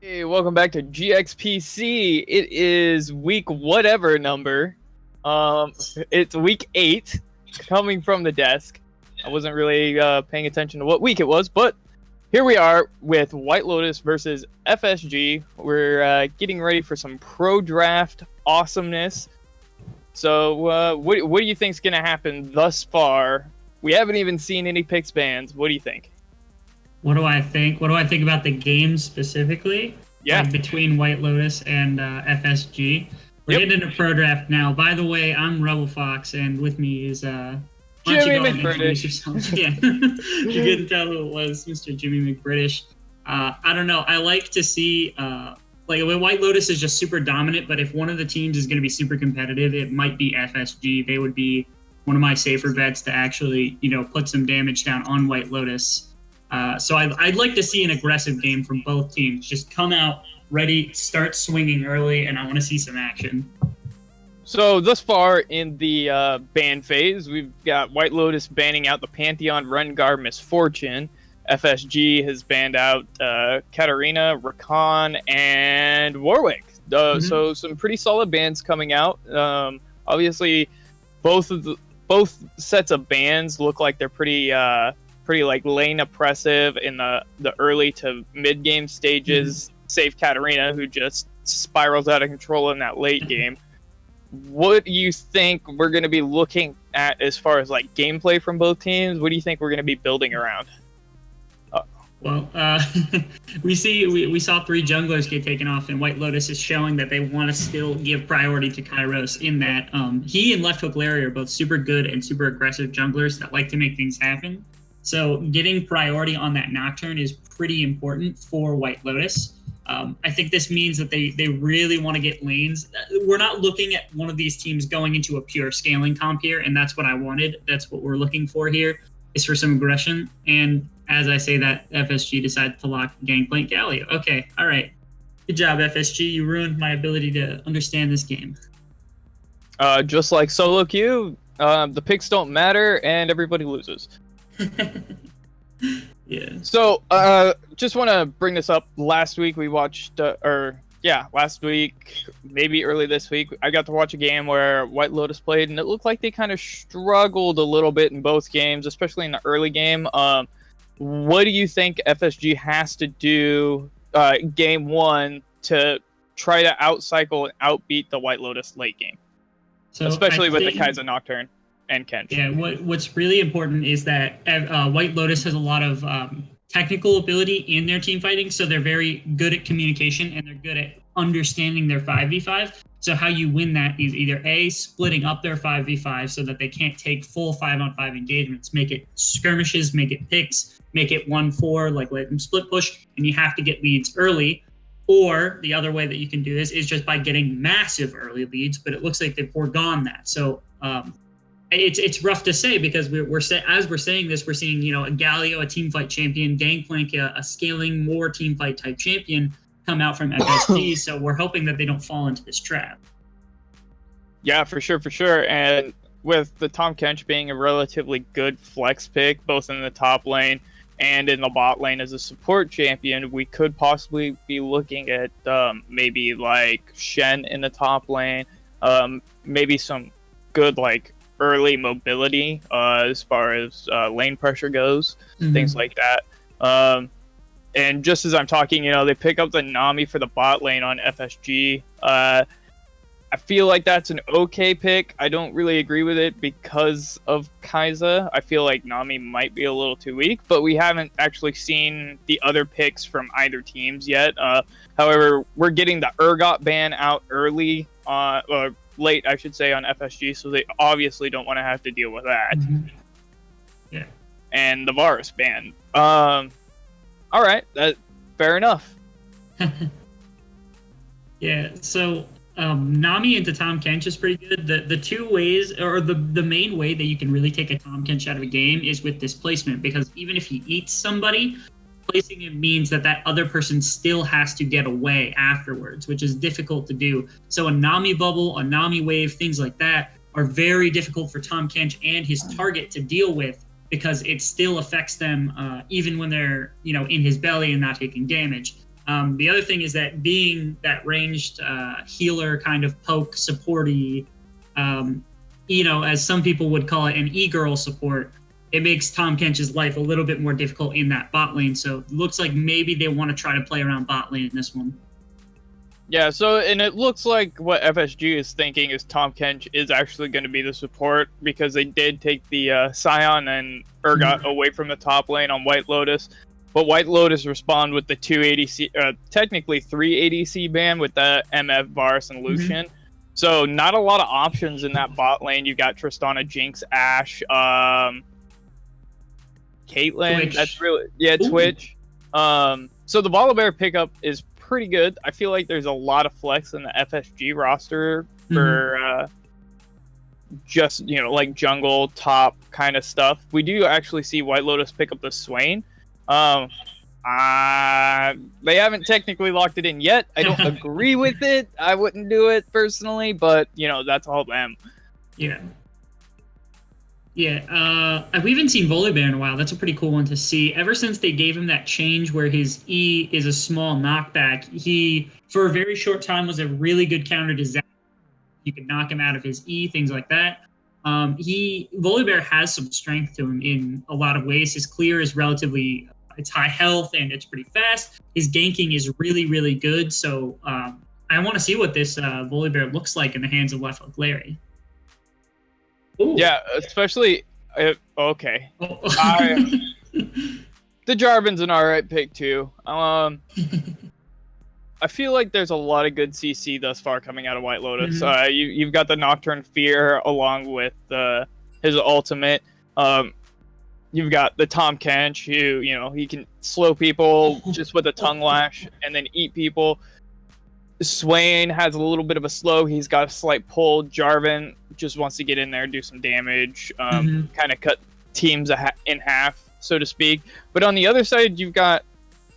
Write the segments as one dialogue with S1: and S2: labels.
S1: Hey, welcome back to GXPC. It is week whatever number. It's week 8, coming from the desk. I wasn't really paying attention to what week it was, but here we are with White Lotus versus FSG. We're getting ready for some pro draft awesomeness. So, what do you think's gonna happen thus far? We haven't even seen any picks bans. What do you think?
S2: What do I think? What do I think about the game specifically?
S1: Yeah.
S2: Like between White Lotus and FSG. We're
S1: Yep.
S2: getting into pro draft now. By the way, I'm Rebel Fox, and with me is why don't
S1: Jimmy
S2: you go and introduce
S1: McBritish.
S2: yourself again? You couldn't tell who it was, Mr. Jimmy McBritish. I don't know. I like to see like when White Lotus is just super dominant, but if one of the teams is going to be super competitive, it might be FSG. They would be one of my safer bets to actually, put some damage down on White Lotus. So I'd like to see an aggressive game from both teams. Just come out ready, start swinging early, and I want to see some action.
S1: So thus far in the ban phase, we've got White Lotus banning out the Pantheon, Rengar, Misfortune. FSG has banned out Katarina, Rakan, and Warwick. So some pretty solid bans coming out. Obviously, both sets of bans look like they're pretty like lane oppressive in the early to mid game stages. Save Katarina, who just spirals out of control in that late game. What do you think we're going to be looking at as far as like gameplay from both teams? What do you think we're going to be building around?
S2: Well, we saw 3 junglers get taken off, and White Lotus is showing that they want to still give priority to Kairos in that he and Left Hook Larry are both super good and super aggressive junglers that like to make things happen. So getting priority on that Nocturne is pretty important for White Lotus. I think this means that they really want to get lanes. We're not looking at one of these teams going into a pure scaling comp here, and that's what I wanted. That's what we're looking for here, is for some aggression. And as I say that, FSG decided to lock Gangplank Galio. Okay, all right. Good job, FSG. You ruined my ability to understand this game.
S1: Just like solo queue, the picks don't matter and everybody loses.
S2: Yeah.
S1: So, just want to bring this up. Last week we watched, last week, maybe early this week, I got to watch a game where White Lotus played, and it looked like they kind of struggled a little bit in both games, especially in the early game. What do you think FSG has to do game 1 to try to outcycle and outbeat the White Lotus late game? So especially with the Kai'Sa Nocturne and Kench.
S2: Yeah, what's really important is that White Lotus has a lot of technical ability in their team fighting, so they're very good at communication and they're good at understanding their 5v5. So how you win that is either A, splitting up their 5v5 so that they can't take full 5-on-5 engagements, make it skirmishes, make it picks, make it 1-4, like let them split push, and you have to get leads early. Or the other way that you can do this is just by getting massive early leads, but it looks like they've foregone that. So it's rough to say because as we're saying this, we're seeing a Galio, a teamfight champion, Gangplank, a scaling more teamfight type champion come out from FSG. So we're hoping that they don't fall into this trap.
S1: Yeah, for sure. And with the Tahm Kench being a relatively good flex pick, both in the top lane and in the bot lane as a support champion, we could possibly be looking at maybe like Shen in the top lane, maybe some good like early mobility as far as lane pressure goes, things like that. And just as I'm talking, they pick up the Nami for the bot lane on FSG. I feel like that's an okay pick. I don't really agree with it because of Kai'Sa. I feel like Nami might be a little too weak, but we haven't actually seen the other picks from either teams yet. However, we're getting the Urgot ban out early, or late, I should say, on FSG, so they obviously don't want to have to deal with that.
S2: Yeah.
S1: And the Varus ban. All right, fair enough.
S2: Yeah, so Nami into Tahm Kench is pretty good. The two ways, or the main way that you can really take a Tahm Kench out of a game is with displacement, because even if he eats somebody, placing him means that other person still has to get away afterwards, which is difficult to do. So a Nami bubble, a Nami wave, things like that are very difficult for Tahm Kench and his target to deal with, because it still affects them even when they're in his belly and not taking damage. The other thing is that being that ranged healer kind of poke supporty, as some people would call it, an e-girl support, it makes Tahm Kench's life a little bit more difficult in that bot lane. So it looks like maybe they want to try to play around bot lane in this one.
S1: Yeah, and it looks like what FSG is thinking is Tahm Kench is actually going to be the support, because they did take the Scion and Urgot away from the top lane on White Lotus. But White Lotus respond with the 2 ADC, technically 3 ADC ban with the MF, Varus, and Lucian. So not a lot of options in that bot lane. You got Tristana, Jinx, Ashe, Caitlyn.
S2: Twitch.
S1: That's really Twitch. So the Volibear pickup is pretty good. I feel like there's a lot of flex in the FSG roster for just like jungle top kind of stuff. We do actually see White Lotus pick up the Swain. They haven't technically locked it in yet. I don't agree with it. I wouldn't do it personally, but that's all them.
S2: Yeah, we haven't seen Volibear in a while. That's a pretty cool one to see. Ever since they gave him that change where his E is a small knockback, he, for a very short time, was a really good counter to Zac. You could knock him out of his E, things like that. Volibear has some strength to him in a lot of ways. His clear is relatively, it's high health and it's pretty fast. His ganking is really, really good. So I want to see what this Volibear looks like in the hands of Left Hook Larry. Ooh.
S1: Yeah, especially okay. The Jarvan's an alright pick too. I feel like there's a lot of good CC thus far coming out of White Lotus. You've got the Nocturne Fear along with his ultimate. You've got the Tahm Kench, who he can slow people just with a tongue lash and then eat people. Swain has a little bit of a slow. He's got a slight pull. Jarvan just wants to get in there, do some damage, kind of cut teams in half, so to speak. But on the other side, you've got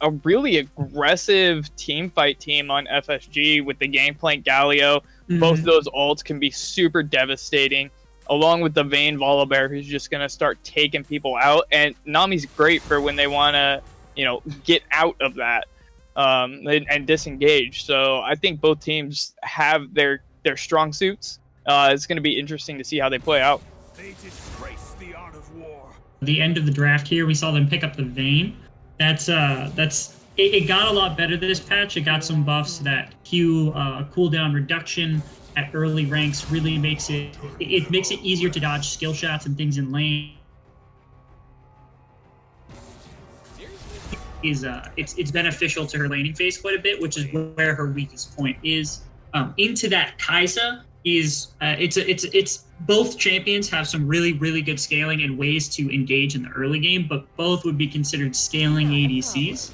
S1: a really aggressive team fight team on FSG with the Gangplank Galio. Both those ults can be super devastating, along with the Vayne Volibear, who's just going to start taking people out. And Nami's great for when they want to, get out of that. And disengage. So I think both teams have their strong suits. It's going to be interesting to see how they play out.
S3: They disgrace the art of war.
S2: The end of the draft here, we saw them pick up the Vayne. It got a lot better this patch. It got some buffs. That Q cooldown reduction at early ranks really makes it easier to dodge skill shots and things in lane. It's beneficial to her laning phase quite a bit, which is where her weakest point is. Into that Kai'Sa is it's both champions have some really, really good scaling and ways to engage in the early game, but both would be considered scaling ADCs.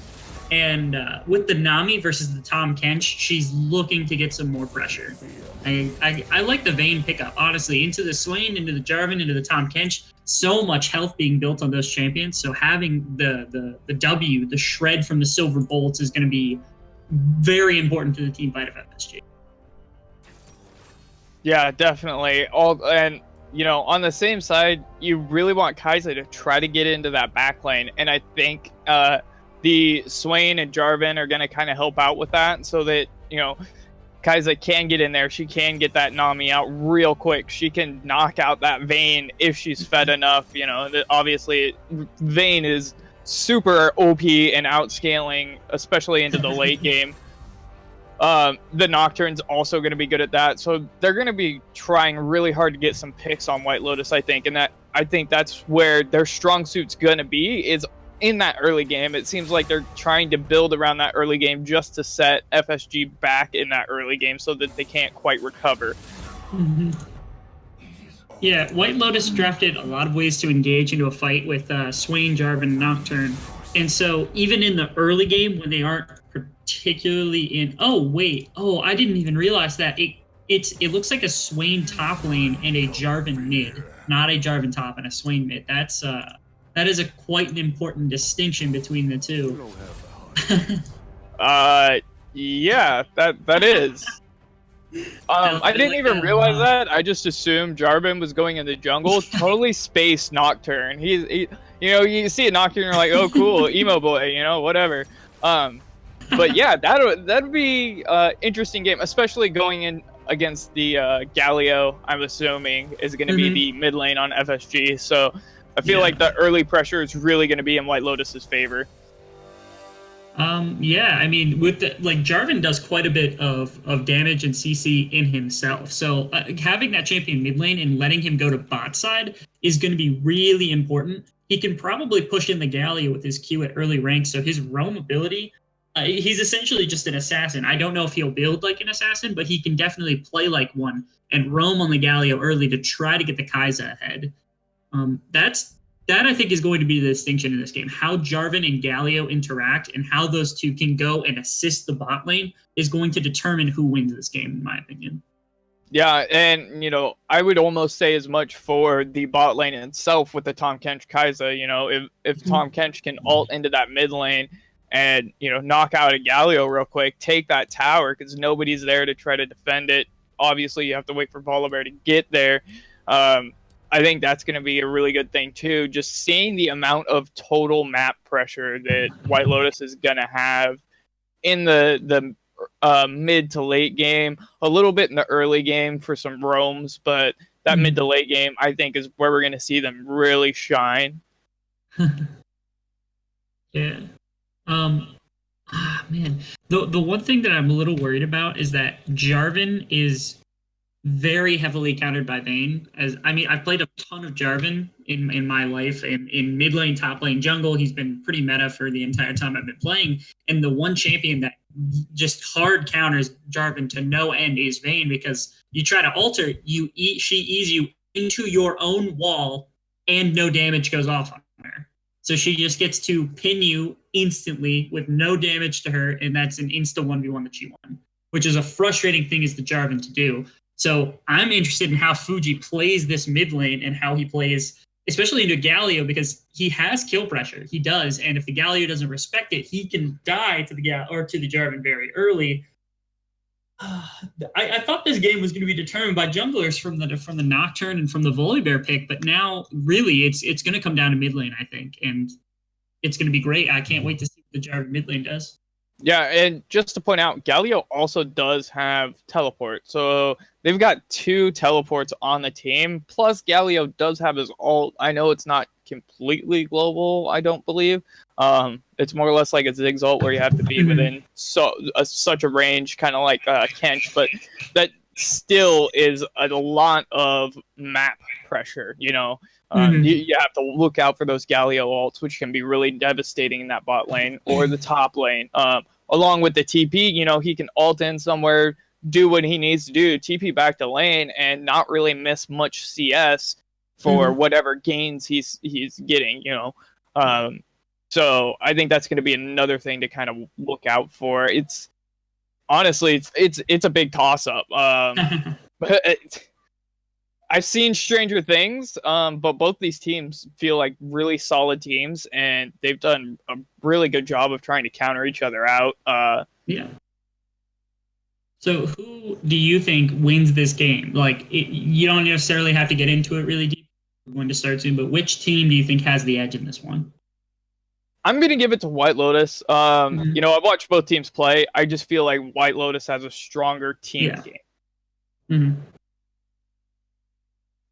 S2: And with the Nami versus the Tahm Kench, she's looking to get some more pressure. I like the Vayne pickup, honestly. Into the Swain, into the Jarvan, into the Tahm Kench. So much health being built on those champions. So having the W, the shred from the Silver Bolts, is going to be very important to the team fight of FSG.
S1: Yeah, definitely. On the same side, you really want Kai'Sa to try to get into that back lane, and I think the Swain and Jarvan are going to kind of help out with that, so that Kai'Sa can get in there. She can get that Nami out real quick. She can knock out that Vayne if she's fed enough. Obviously, Vayne is super OP and outscaling, especially into the late game. The Nocturne's also going to be good at that. So they're going to be trying really hard to get some picks on White Lotus, I think. And I think that's where their strong suit's going to be, is in that early game. It seems like they're trying to build around that early game just to set FSG back in that early game so that they can't quite recover.
S2: Yeah, White Lotus drafted a lot of ways to engage into a fight with Swain, Jarvan, and Nocturne. And so even in the early game, when they aren't particularly in... I didn't even realize that. It looks like a Swain top lane and a Jarvan mid, not a Jarvan top and a Swain mid. That is quite an important distinction between the two.
S1: Yeah, that is. I didn't even realize that. I just assumed Jarvan was going in the jungle. Totally spaced Nocturne. You see a Nocturne, you're like, oh, cool, emo boy, whatever. But yeah, that'd be interesting game, especially going in against the Galio. I'm assuming is going to be the mid lane on FSG. So I feel like the early pressure is really going to be in White Lotus's favor.
S2: Yeah, I mean, with Jarvan does quite a bit of damage and CC in himself. So having that champion mid lane and letting him go to bot side is going to be really important. He can probably push in the Galio with his Q at early rank. So his roam ability, he's essentially just an assassin. I don't know if he'll build like an assassin, but he can definitely play like one and roam on the Galio early to try to get the Kai'Sa ahead. That I think is going to be the distinction in this game. How Jarvan and Galio interact and how those two can go and assist the bot lane is going to determine who wins this game, in my opinion.
S1: Yeah, and I would almost say as much for the bot lane itself with the Tahm Kench Kai'Sa. If Tahm Kench can ult into that mid lane and knock out a Galio real quick, take that tower because nobody's there to try to defend it. Obviously, you have to wait for Volibear to get there. I think that's going to be a really good thing too. Just seeing the amount of total map pressure that White Lotus is going to have in the mid to late game, a little bit in the early game for some roams, but that mid to late game, I think, is where we're going to see them really shine.
S2: Yeah. Man, the one thing that I'm a little worried about is that Jarvan is very heavily countered by Vayne. I've played a ton of Jarvan in my life, and in mid lane, top lane, jungle, he's been pretty meta for the entire time I've been playing. And the one champion that just hard counters Jarvan to no end is Vayne, because you try to alter, she eats you into your own wall, and no damage goes off on her. So she just gets to pin you instantly with no damage to her, and that's an insta 1v1 that she won, which is a frustrating thing as the Jarvan to do. So I'm interested in how Fuji plays this mid lane and how he plays, especially into Galio, because he has kill pressure. He does, and if the Galio doesn't respect it, he can die to the Jarvan very early. I thought this game was going to be determined by junglers from the Nocturne and from the Volibear pick, but now really it's going to come down to mid lane, I think, and it's going to be great. I can't wait to see what the Jarvan mid lane does.
S1: Yeah, and just to point out, Galio also does have teleport. So they've got 2 teleports on the team. Plus, Galio does have his ult. I know it's not completely global, I don't believe. It's more or less like a Ziggs ult where you have to be within such a range, kind of like Kench. But that still is a lot of map pressure, you have to look out for those Galio ults, which can be really devastating in that bot lane or the top lane. Along with the TP, he can ult in somewhere, do what he needs to do, TP back to lane, and not really miss much CS for whatever gains he's getting, So I think that's going to be another thing to kind of look out for. It's honestly, it's a big toss-up. I've seen stranger things, but both these teams feel like really solid teams, and they've done a really good job of trying to counter each other out.
S2: Yeah. So who do you think wins this game? You don't necessarily have to get into it really deep. We're going to start soon, but which team do you think has the edge in this one?
S1: I'm going to give it to White Lotus. I've watched both teams play. I just feel like White Lotus has a stronger team game.
S2: Mm-hmm.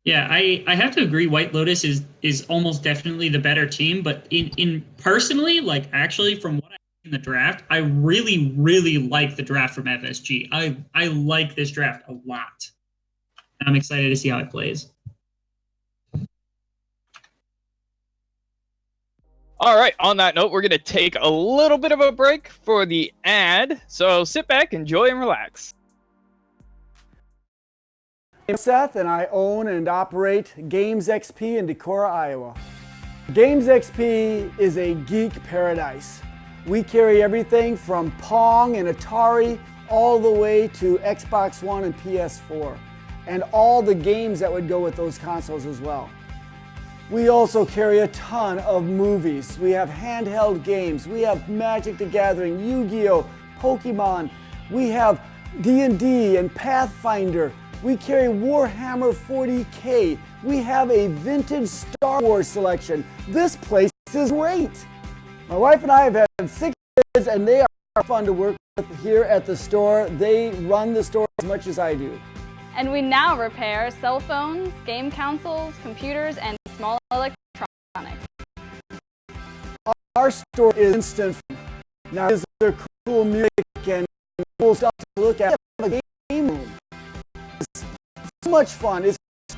S2: Yeah, I have to agree. White Lotus is almost definitely the better team, but in personally, actually from what I see in the draft, I really, really like the draft from FSG. I like this draft a lot. I'm excited to see how it plays.
S1: All right, on that note, we're going to take a little bit of a break for the ad, so sit back, enjoy, and relax.
S4: I'm Seth, and I own and operate Games XP in Decorah, Iowa. Games XP is a geek paradise. We carry everything from Pong and Atari all the way to Xbox One and PS4, and all the games that would go with those consoles as well. We also carry a ton of movies. We have handheld games. We have Magic the Gathering, Yu-Gi-Oh!, Pokemon. We have D&D and Pathfinder. We carry Warhammer 40K. We have a vintage Star Wars selection. This place is great. My wife and I have had 6 kids, and they fun to work with here at the store. They run the store as much as I do.
S5: And we now repair cell phones, game consoles, computers, and small electronics.
S4: Our store is instant fun. Now, is there cool music and cool stuff to look at? We have a game room. It's so much fun. It's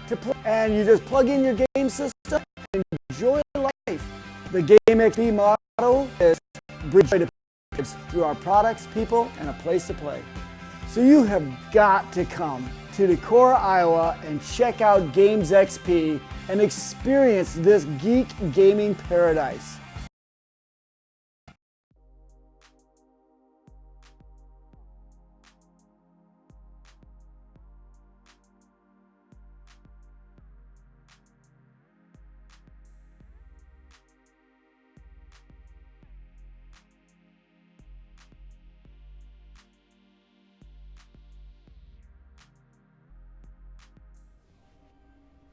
S4: to play, and you just plug in your game system and enjoy life. The Game XP motto is bridge to kids through our products, people, and a place to play. So you have got to come to Decorah, Iowa, and check out Games XP and experience this geek gaming paradise.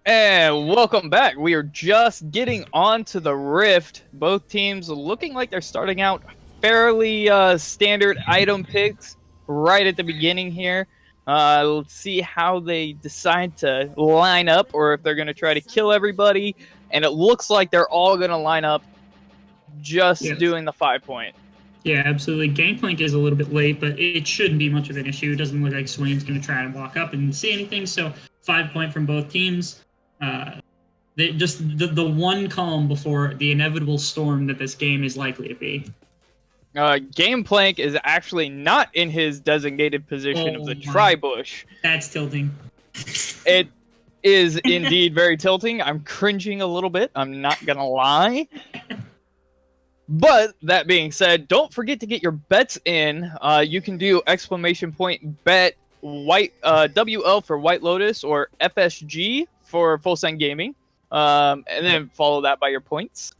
S1: And welcome back. We are just getting onto the Rift. Both teams looking like they're starting out fairly standard item picks right at the beginning here. Let's see how they decide to line up, or if they're going to try to kill everybody. And it looks like they're all going to line up just doing the 5-point.
S2: Yeah, absolutely. Gangplank is a little bit late, but it shouldn't be much of an issue. It doesn't look like Swain's going to try to walk up and see anything. So 5-point from both teams. Just the one calm before the inevitable storm that this game is likely to be.
S1: Gangplank is actually not in his designated position of the tri-bush.
S2: That's tilting.
S1: It is indeed very tilting. I'm cringing a little bit. I'm not going to lie. But that being said, don't forget to get your bets in. You can do !bet white WL for White Lotus or FSG for Full Send Gaming, and then follow that by your points.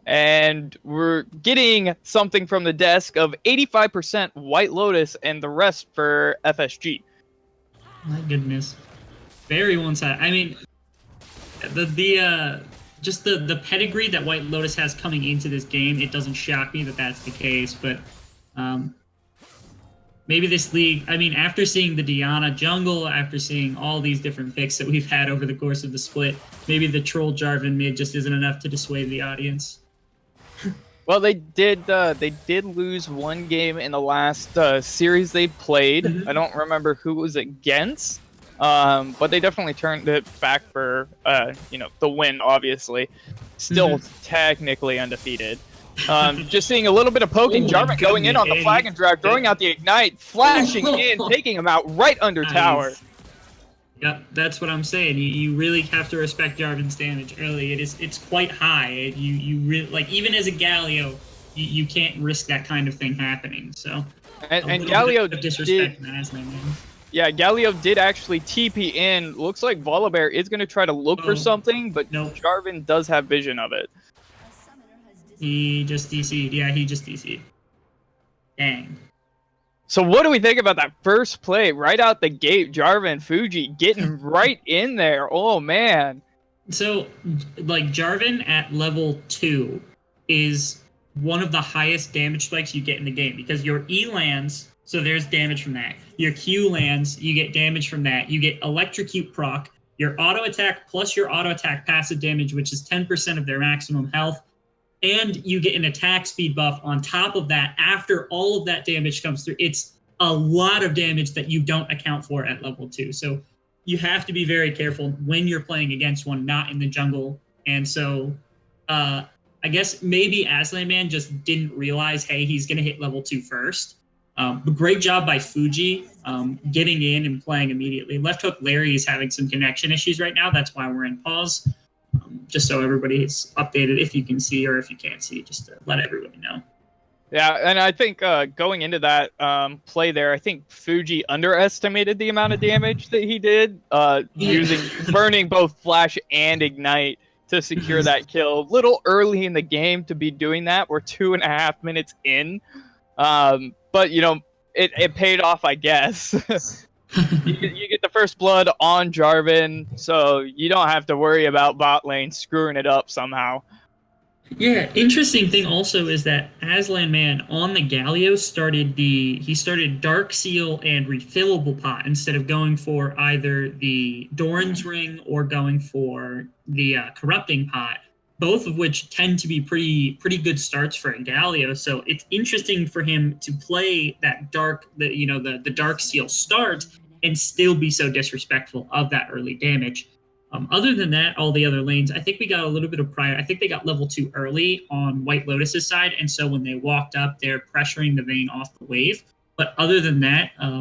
S1: And we're getting something from the desk of 85% White Lotus and the rest for FSG.
S2: My goodness, very one-sided. I mean, just the pedigree that White Lotus has coming into this game, it doesn't shock me that that's the case, but maybe this league, I mean, after seeing the Diana jungle, after seeing all these different picks that we've had over the course of the split, maybe the troll Jarvan mid just isn't enough to dissuade the audience.
S1: Well, they did lose one game in the last series they played. Mm-hmm. I don't remember who it was against, but they definitely turned it back for the win. Obviously, still technically undefeated. Just seeing a little bit of poking. Jarvan going in on the flag and drag, throwing out the ignite, flashing in, taking him out right under tower.
S2: Yep, that's what I'm saying. You really have to respect Jarvan's damage early. It's quite high. You really, like, even as a Galio, you can't risk that kind of thing happening. So
S1: and Galio
S2: disrespect
S1: did.
S2: Aslan, man.
S1: Yeah, Galio did actually TP in. Looks like Volibear is going to try to look for something, but Jarvan does have vision of it.
S2: He just DC'd. Yeah, he just DC'd. Dang.
S1: So what do we think about that first play right out the gate? Jarvan, Fuji getting right in there. Oh, man.
S2: So, like, Jarvan at level 2 is one of the highest damage spikes you get in the game because your E lands, so there's damage from that. Your Q lands, you get damage from that. You get Electrocute proc, your auto attack plus your auto attack passive damage, which is 10% of their maximum health. And you get an attack speed buff on top of that after all of that damage comes through. It's a lot of damage that you don't account for at level 2. So you have to be very careful when you're playing against one not in the jungle. And so I guess maybe Aslan Man just didn't realize, hey, he's going to hit level 2 first. But great job by Fuji getting in and playing immediately. Left Hook Larry is having some connection issues right now. That's why we're in pause. Just so everybody is updated, if you can see or if you can't see, just to let everybody know.
S1: Yeah, and I think going into that play there, I think Fuji underestimated the amount of damage that he did, burning both Flash and Ignite to secure that kill. Little early in the game to be doing that. We're 2.5 minutes in. But, it paid off, I guess. You get the first blood on Jarvan, so you don't have to worry about bot lane screwing it up somehow.
S2: Yeah, interesting thing also is that Aslan Man on the Galio started Dark Seal and Refillable Pot instead of going for either the Doran's Ring or going for the Corrupting Pot, both of which tend to be pretty good starts for a Galio. So it's interesting for him to play that the Dark Seal start and still be so disrespectful of that early damage. Other than that, all the other lanes, I think we got a little bit of prior. I think they got level 2 early on White Lotus's side, and so when they walked up, they're pressuring the Vayne off the wave. But other than that, I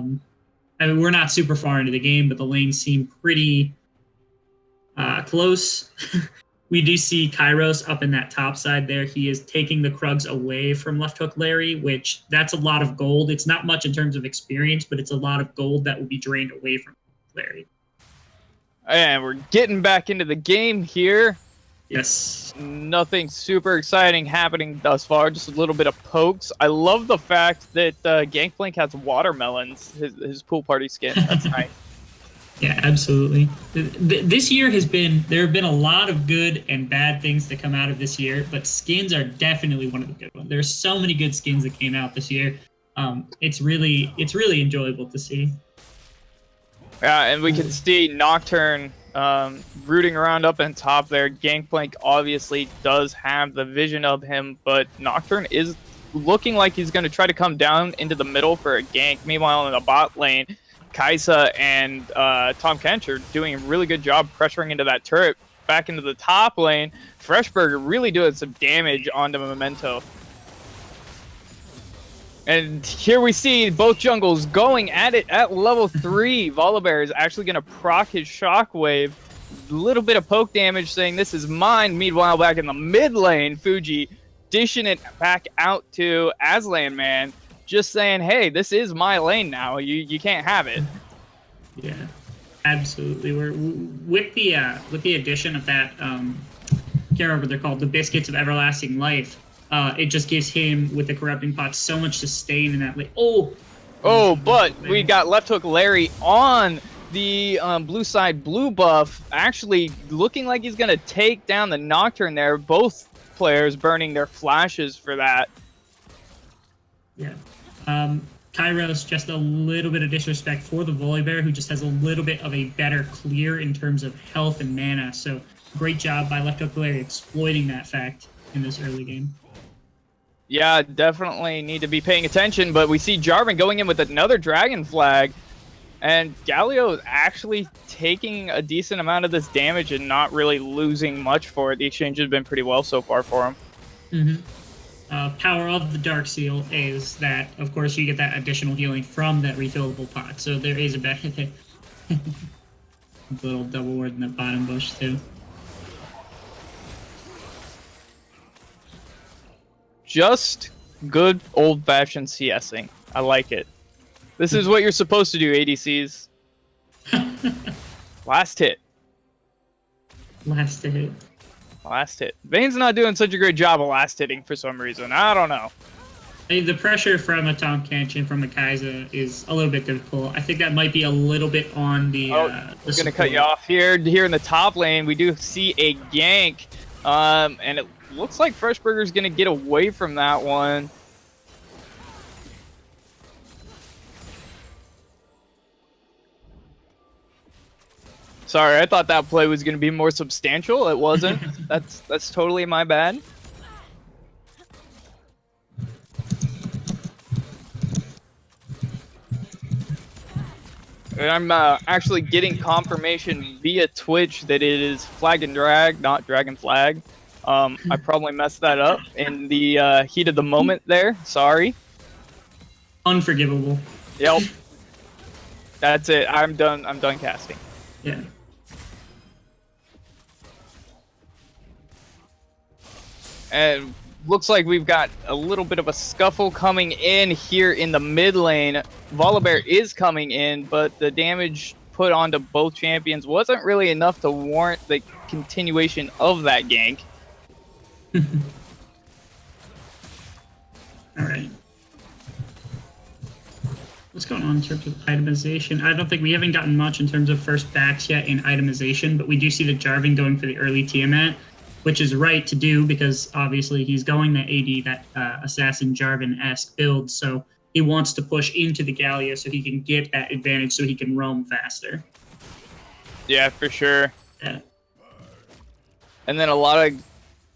S2: mean, we're not super far into the game, but the lanes seem pretty close. We do see Kairos up in that top side there. He is taking the Krugs away from Left Hook Larry, which that's a lot of gold. It's not much in terms of experience, but it's a lot of gold that will be drained away from Larry.
S1: And we're getting back into the game here.
S2: Yes.
S1: Nothing super exciting happening thus far, just a little bit of pokes. I love the fact that Gangplank has watermelons, his pool party skin. That's nice.
S2: Yeah, absolutely. This year there have been a lot of good and bad things to come out of this year, but skins are definitely one of the good ones. There's so many good skins that came out this year. It's really enjoyable to see.
S1: Yeah, and we can see Nocturne rooting around up on top there. Gangplank obviously does have the vision of him, but Nocturne is looking like he's going to try to come down into the middle for a gank. Meanwhile, in the bot lane, Kai'Sa and Tahm Kench are doing a really good job pressuring into that turret. Back into the top lane, Freshburger really doing some damage onto Memento. And here we see both jungles going at it at level 3. Volibear is actually going to proc his Shockwave. A little bit of poke damage saying this is mine. Meanwhile, back in the mid lane, Fuji dishing it back out to Aslan Man. Just saying, hey, this is my lane now. You can't have it.
S2: Yeah, absolutely. We're with the addition of that. Can't remember what they're called. The Biscuits of Everlasting Life. It just gives him, with the Corrupting Pot, so much sustain in that lane. Oh,
S1: but we got Left Hook Larry on the blue side blue buff, actually looking like he's going to take down the Nocturne there. Both players burning their flashes for that.
S2: Yeah. Kairos, just a little bit of disrespect for the Volibear, who just has a little bit of a better clear in terms of health and mana. So great job by Left Hook Larry exploiting that fact in this early game.
S1: Yeah, definitely need to be paying attention, but we see Jarvan going in with another Dragon Flag, and Galio is actually taking a decent amount of this damage and not really losing much for it. The exchange has been pretty well so far for him.
S2: Mm-hmm. Power of the Dark Seal is that, of course, you get that additional healing from that refillable pot, so there is a benefit. Little double ward in the bottom bush, too.
S1: Just good old-fashioned CSing. I like it. This is what you're supposed to do, ADCs. Last hit.
S2: Last hit.
S1: Last hit. Vayne's not doing such a great job of last hitting for some reason. I don't know.
S2: I mean, the pressure from a Tahm Kench and from a Kai'Sa is a little bit difficult. I think that might be a little bit on the
S1: I'm going to cut you off here. Here in the top lane, we do see a gank. And it looks like Freshburger's going to get away from that one. Sorry, I thought that play was going to be more substantial. It wasn't. That's totally my bad. And I'm actually getting confirmation via Twitch that it is Flag and Drag, not Dragon Flag. I probably messed that up in the heat of the moment there. Sorry.
S2: Unforgivable.
S1: Yep. That's it. I'm done casting.
S2: Yeah.
S1: And looks like we've got a little bit of a scuffle coming in here in the mid lane. Volibear is coming in, but the damage put onto both champions wasn't really enough to warrant the continuation of that gank.
S2: Alright. What's going on in terms of itemization? I don't think we haven't gotten much in terms of first backs yet in itemization, but we do see the Jarvan going for the early Tiamat. which is right to do because obviously he's going that AD, that Assassin Jarvan-esque build. So he wants to push into the Galio so he can get that advantage so he can roam faster.
S1: Yeah, for sure.
S2: Yeah.
S1: And then a lot of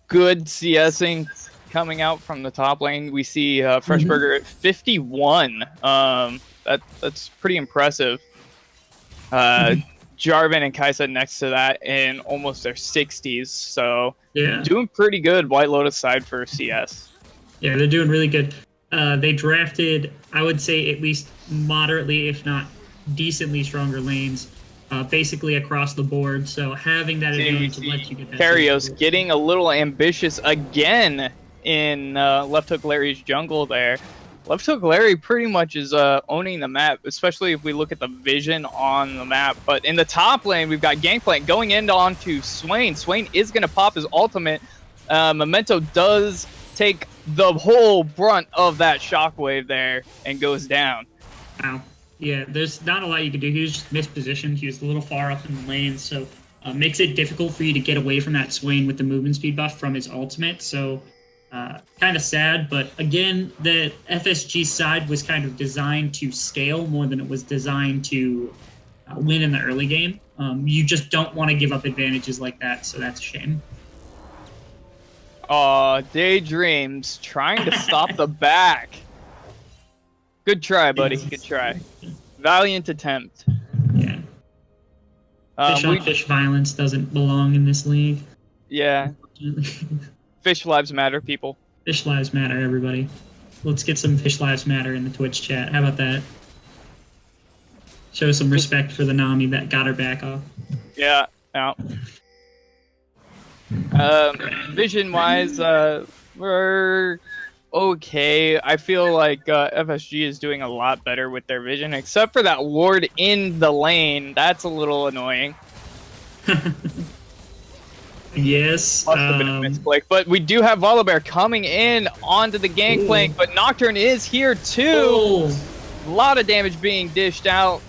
S1: good CSing coming out from the top lane. We see Freshburger at 51. That's pretty impressive. Jarvan and Kai'Sa next to that in almost their 60s. So
S2: Yeah.
S1: doing pretty good White Lotus side for CS.
S2: Yeah, they're doing really good. They drafted, I would say, at least moderately, if not decently stronger lanes, basically across the board. So having that advantage lets you get that.
S1: Karios getting a little ambitious again in Left Hook Larry's jungle there. Left Hook Larry pretty much is owning the map, especially if we look at the vision on the map. But in the top lane, we've got Gangplank going in onto Swain. Swain is going to pop his ultimate. Memento does take the whole brunt of that shockwave there and goes down.
S2: Wow. Yeah, there's not a lot you can do. He was just mispositioned. He was a little far up in the lane, so makes it difficult for you to get away from that Swain with the movement speed buff from his ultimate. So kind of sad, but again, the FSG side was kind of designed to scale more than it was designed to win in the early game. You just don't want to give up advantages like that, so that's a shame.
S1: Daydreams trying to stop the back. Good try, buddy. Good try. Valiant attempt.
S2: Yeah. Fish on fish violence doesn't belong in this league.
S1: Yeah. Fish lives matter, people.
S2: Fish lives matter, everybody. Let's get some fish lives matter in the Twitch chat. How about that? Show some respect for the Nami that got her back off.
S1: Yeah. Yeah. Vision-wise, we're okay. I feel like FSG is doing a lot better with their vision, except for that ward in the lane. That's a little annoying.
S2: Yes.
S1: Must have been a misclick. But we do have Volibear coming in onto the Gangplank, but Nocturne is here too. A lot of damage being dished out.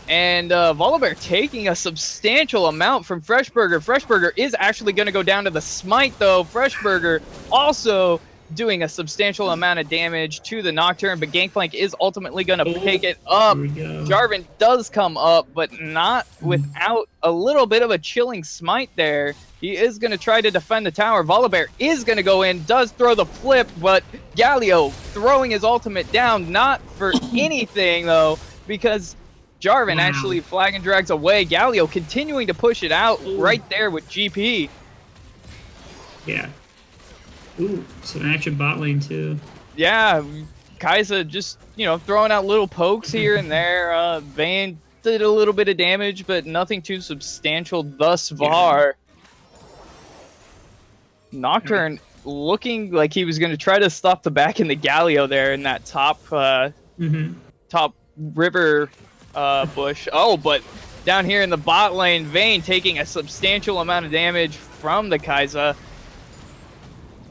S1: And Volibear taking a substantial amount from Freshburger. Freshburger is actually going to go down to the smite, though. Freshburger also doing a substantial amount of damage to the Nocturne, but Gangplank is ultimately going to pick it up. Jarvan does come up, but not without a little bit of a chilling smite there. He is going to try to defend the tower. Volibear is going to go in, does throw the flip, but Galio throwing his ultimate down, not for anything, though, because Jarvan actually flag and drags away. Galio continuing to push it out right there with GP.
S2: Yeah. Ooh, some action bot lane too.
S1: Yeah, Kai'Sa just, throwing out little pokes here and there. Vayne did a little bit of damage, but nothing too substantial thus far. Yeah. Nocturne looking like he was going to try to stop the back in the Galio there in that top top river bush. Oh, but down here in the bot lane, Vayne taking a substantial amount of damage from the Kai'Sa.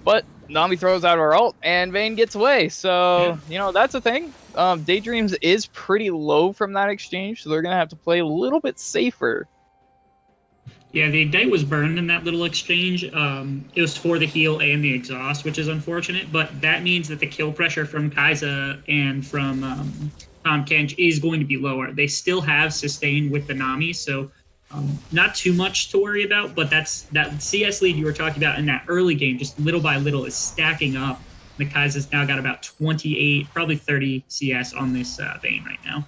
S1: But Nami throws out her ult, and Vayne gets away. So, that's a thing. Daydreams is pretty low from that exchange, so they're going to have to play a little bit safer.
S2: Yeah, the Ignite was burned in that little exchange. It was for the heal and the exhaust, which is unfortunate. But that means that the kill pressure from Kai'Sa and from Tahm Kench is going to be lower. They still have sustain with the Nami, so not too much to worry about, but that CS lead you were talking about in that early game, just little by little, is stacking up. The Kai'Sa's now got about 28, probably 30 CS on this Vayne right now.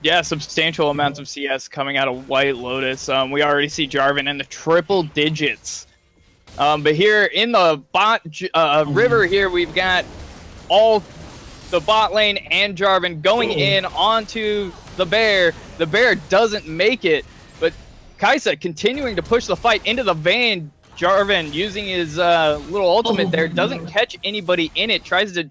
S1: Yeah, substantial amounts of CS coming out of White Lotus. We already see Jarvan in the triple digits. But here in the bot river here, we've got all the bot lane and Jarvan going in onto the bear. The bear doesn't make it, but Kai'Sa continuing to push the fight into the Vayne. Jarvan using his little ultimate there, doesn't catch anybody in it, tries to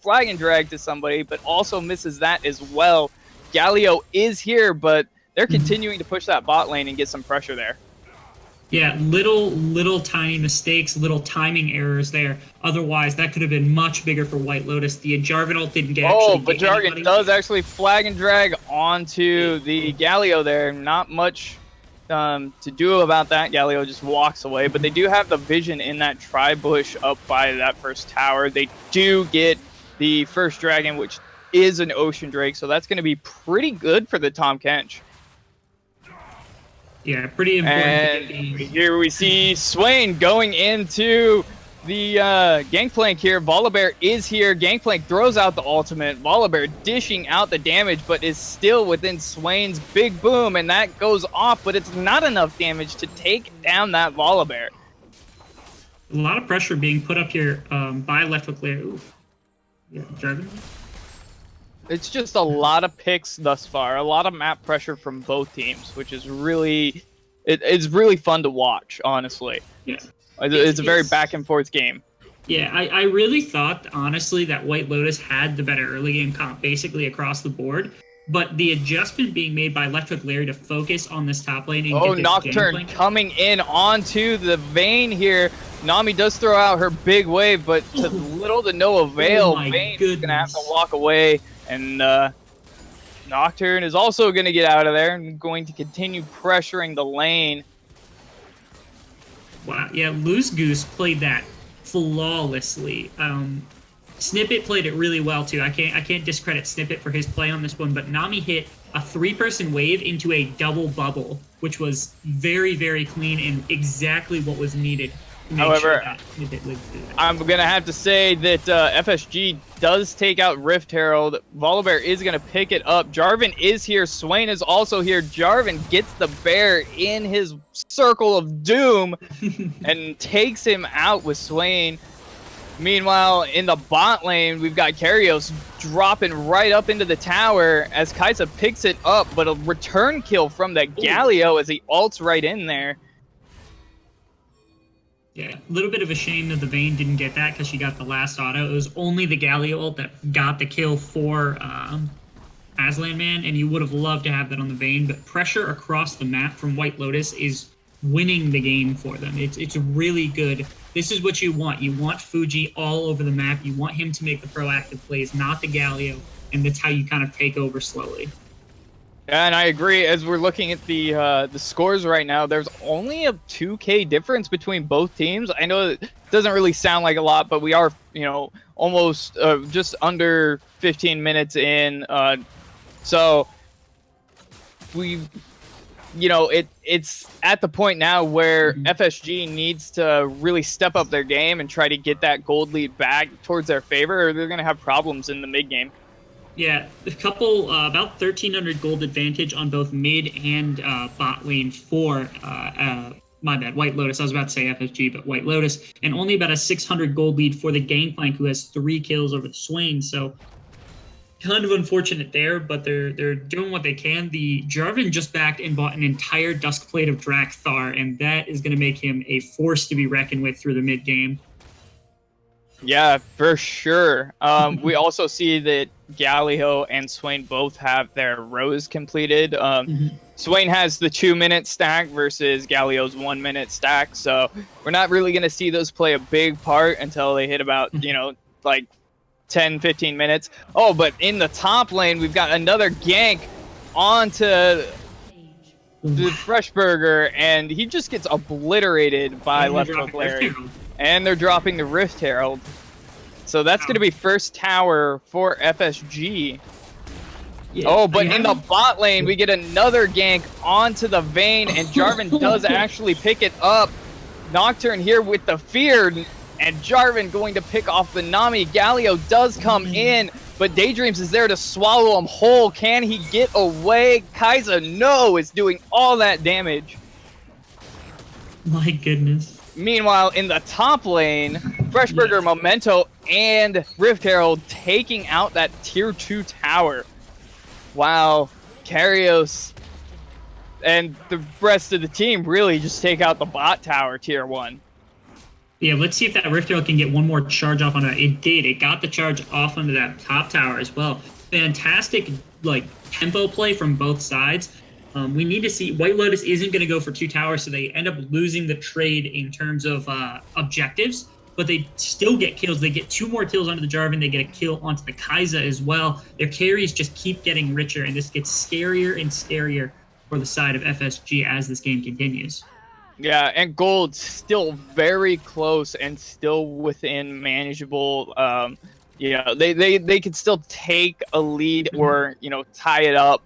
S1: flag and drag to somebody, but also misses that as well. Galio is here, but they're continuing to push that bot lane and get some pressure there.
S2: Yeah, little tiny mistakes, little timing errors there. Otherwise, that could have been much bigger for White Lotus. The Jarvan ult didn't get
S1: but Jarvan does actually flag and drag onto the Galio there. Not much to do about that. Galio just walks away, but they do have the vision in that tri-bush up by that first tower. They do get the first dragon, which is an Ocean Drake, so that's going to be pretty good for the Tahm Kench.
S2: Yeah, pretty important
S1: And
S2: to get these.
S1: here we see Swain going into the Gangplank here. Volibear is here. Gangplank throws out the ultimate. Volibear dishing out the damage, but is still within Swain's big boom, and that goes off, but it's not enough damage to take down that Volibear.
S2: A lot of pressure being put up here by Left Hook Lair. Ooh. Yeah, Jarvan.
S1: It's just a lot of picks thus far, a lot of map pressure from both teams, which is really, it's really fun to watch, honestly.
S2: Yeah.
S1: It's a very back and forth game.
S2: Yeah, I really thought, honestly, that White Lotus had the better early game comp basically across the board. But the adjustment being made by Left Hook Larry to focus on this top lane and
S1: Oh,
S2: get
S1: Nocturne
S2: Gangplank.
S1: coming in onto the Vayne here. Nami does throw out her big wave, but to little to no avail.
S2: Oh my
S1: Vayne's going to have to
S2: goodness.
S1: walk away. And Nocturne is also going to get out of there and going to continue pressuring the lane.
S2: Wow, yeah, Loose Goose played that flawlessly. Snippet played it really well too. I can't discredit Snippet for his play on this one, but Nami hit a 3-person wave into a double bubble, which was very, very clean and exactly what was needed to make
S1: However,
S2: sure that Snippet lived through that.
S1: I'm going to have to say that FSG does take out Rift Herald. Volibear is going to pick it up. Jarvan is here. Swain is also here. Jarvan gets the bear in his circle of doom and takes him out with Swain. Meanwhile, in the bot lane, we've got Karios dropping right up into the tower as Kai'Sa picks it up, but a return kill from the Galio as he ults right in there.
S2: Yeah, a little bit of a shame that the Vayne didn't get that because she got the last auto. It was only the Galio ult that got the kill for Aslan Man, and you would have loved to have that on the Vayne, but pressure across the map from White Lotus is winning the game for them. It's really good. This is what you want. You want Fuji all over the map. You want him to make the proactive plays, not the Galio, and that's how you kind of take over slowly.
S1: Yeah, and I agree. As we're looking at the scores right now, there's only a 2K difference between both teams. I know it doesn't really sound like a lot, but we are, almost just under 15 minutes in. So we, it's at the point now where FSG needs to really step up their game and try to get that gold lead back towards their favor, or they're going to have problems in the mid game.
S2: Yeah, a couple, about 1,300 gold advantage on both mid and bot lane for, my bad, White Lotus. I was about to say FSG, but White Lotus. And only about a 600 gold lead for the Gangplank, who has 3 kills over the Swain. So kind of unfortunate there, but they're doing what they can. The Jarvan just backed and bought an entire Duskblade of Drakthar, and that is going to make him a force to be reckoned with through the mid game.
S1: Yeah, for sure. We also see that Galio and Swain both have their rows completed. Swain has the 2-minute stack versus Galio's 1-minute stack, so we're not really going to see those play a big part until they hit about, like 10, 15 minutes. Oh, but in the top lane, we've got another gank onto the Freshburger, and he just gets obliterated by Left Hook Larry. And they're dropping the Rift Herald. So that's going to be first tower for FSG.
S2: Yeah,
S1: Oh, but in the bot lane, we get another gank onto the Vayne, and Jarvan does actually pick it up. Nocturne here with the fear, and Jarvan going to pick off the Nami. Galio does come in, but Daydreams is there to swallow him whole. Can he get away? Kai'Sa, no, is doing all that damage.
S2: My goodness.
S1: Meanwhile, in the top lane, Freshburger, Memento, and Rift Herald taking out that tier 2 tower. Wow, Karios and the rest of the team really just take out the bot tower tier 1.
S2: Yeah, let's see if that Rift Herald can get one more charge off on it. It did. It got the charge off onto that top tower as well. Fantastic, tempo play from both sides. We need to see. White Lotus isn't going to go for 2 towers, so they end up losing the trade in terms of objectives, but they still get kills. They get 2 more kills onto the Jarvan. They get a kill onto the Kai'Sa as well. Their carries just keep getting richer, and this gets scarier and scarier for the side of FSG as this game continues.
S1: Yeah, and Gold's still very close and still within manageable. They could still take a lead or tie it up.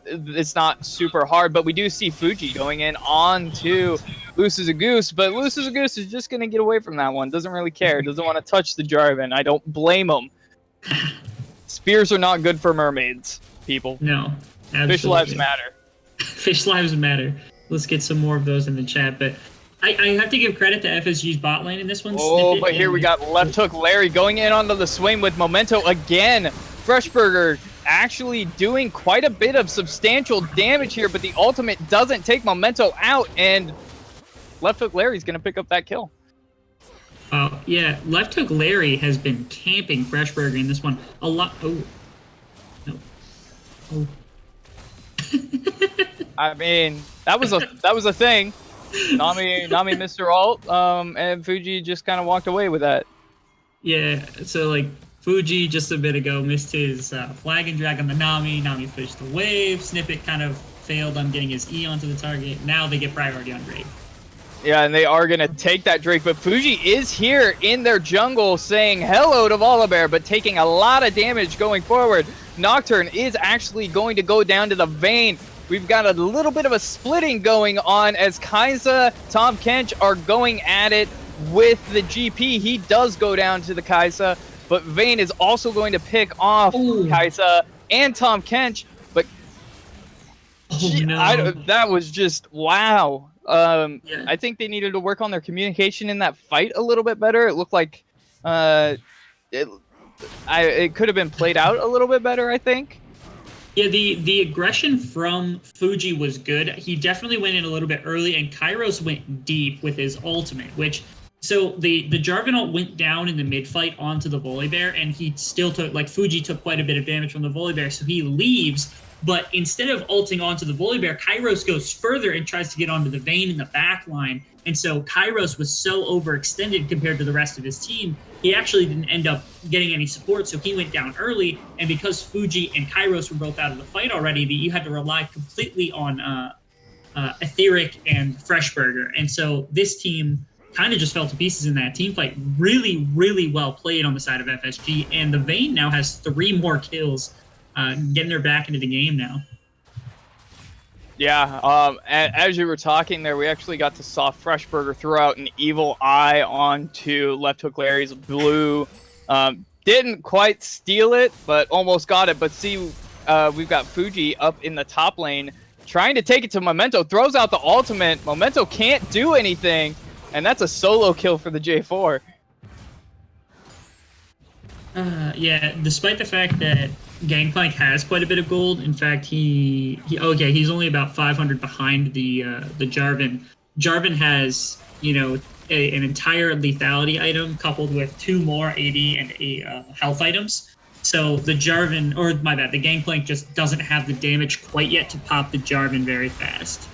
S1: It's not super hard, but we do see Fuji going in on to Loose as a Goose, but Loose as a Goose is just going to get away from that one. Doesn't really care. Doesn't want to touch the Jarvan. I don't blame him. Spears are not good for mermaids, people.
S2: No, absolutely.
S1: Fish lives matter.
S2: Fish lives matter. Let's get some more of those in the chat, but I have to give credit to FSG's bot lane in this one.
S1: Oh, but here we got Left Hook Larry going in onto the swing with Memento again. Freshburger actually doing quite a bit of substantial damage here, but the ultimate doesn't take Memento out, and Left Hook Larry's going to pick up that kill.
S2: Yeah, Left Hook Larry has been camping Freshburger in this one a lot. Oh. No. Oh.
S1: I mean, that was a thing. Nami Mr. Alt, and Fuji just kind of walked away with that.
S2: Yeah, so like Fuji just a bit ago missed his flag and drag on the Nami. Nami fished the wave. Snippet kind of failed on getting his E onto the target. Now they get priority on Drake.
S1: Yeah, and they are going to take that Drake, but Fuji is here in their jungle saying hello to Volibear, but taking a lot of damage going forward. Nocturne is actually going to go down to the Vayne. We've got a little bit of a splitting going on as Kai'Sa, Tahm Kench are going at it with the GP. He does go down to the Kai'Sa, but Vayne is also going to pick off Kai'Sa and Tahm Kench. But that was just wow. Yeah. I think they needed to work on their communication in that fight a little bit better. It looked like it could have been played out a little bit better, I think.
S2: Yeah, the aggression from Fuji was good. He definitely went in a little bit early, and Kairos went deep with his ultimate, so the Jarvan ult went down in the mid fight onto the Volibear, and he still took, Fuji took quite a bit of damage from the Volibear, so he leaves. But instead of ulting onto the Volibear, Kairos goes further and tries to get onto the Vayne in the back line. And so Kairos was so overextended compared to the rest of his team, he actually didn't end up getting any support, so he went down early. And because Fuji and Kairos were both out of the fight already, you had to rely completely on Etheric and Freshburger. And so this team kind of just fell to pieces in that team fight. Really, really well played on the side of FSG. And the Vayne now has 3 more kills, getting her back into the game now.
S1: Yeah, as you were talking there, we actually got to saw Freshburger throw out an evil eye onto Left Hook Larry's blue. Didn't quite steal it, but almost got it. But see, we've got Fuji up in the top lane trying to take it to Memento. Throws out the ultimate. Memento can't do anything, and that's a solo kill for the J4.
S2: Yeah, despite the fact that Gangplank has quite a bit of gold. In fact, he's only about 500 behind the Jarvan. Jarvan has, an entire lethality item coupled with 2 more AD and health items. So the Jarvan, the Gangplank just doesn't have the damage quite yet to pop the Jarvan very fast.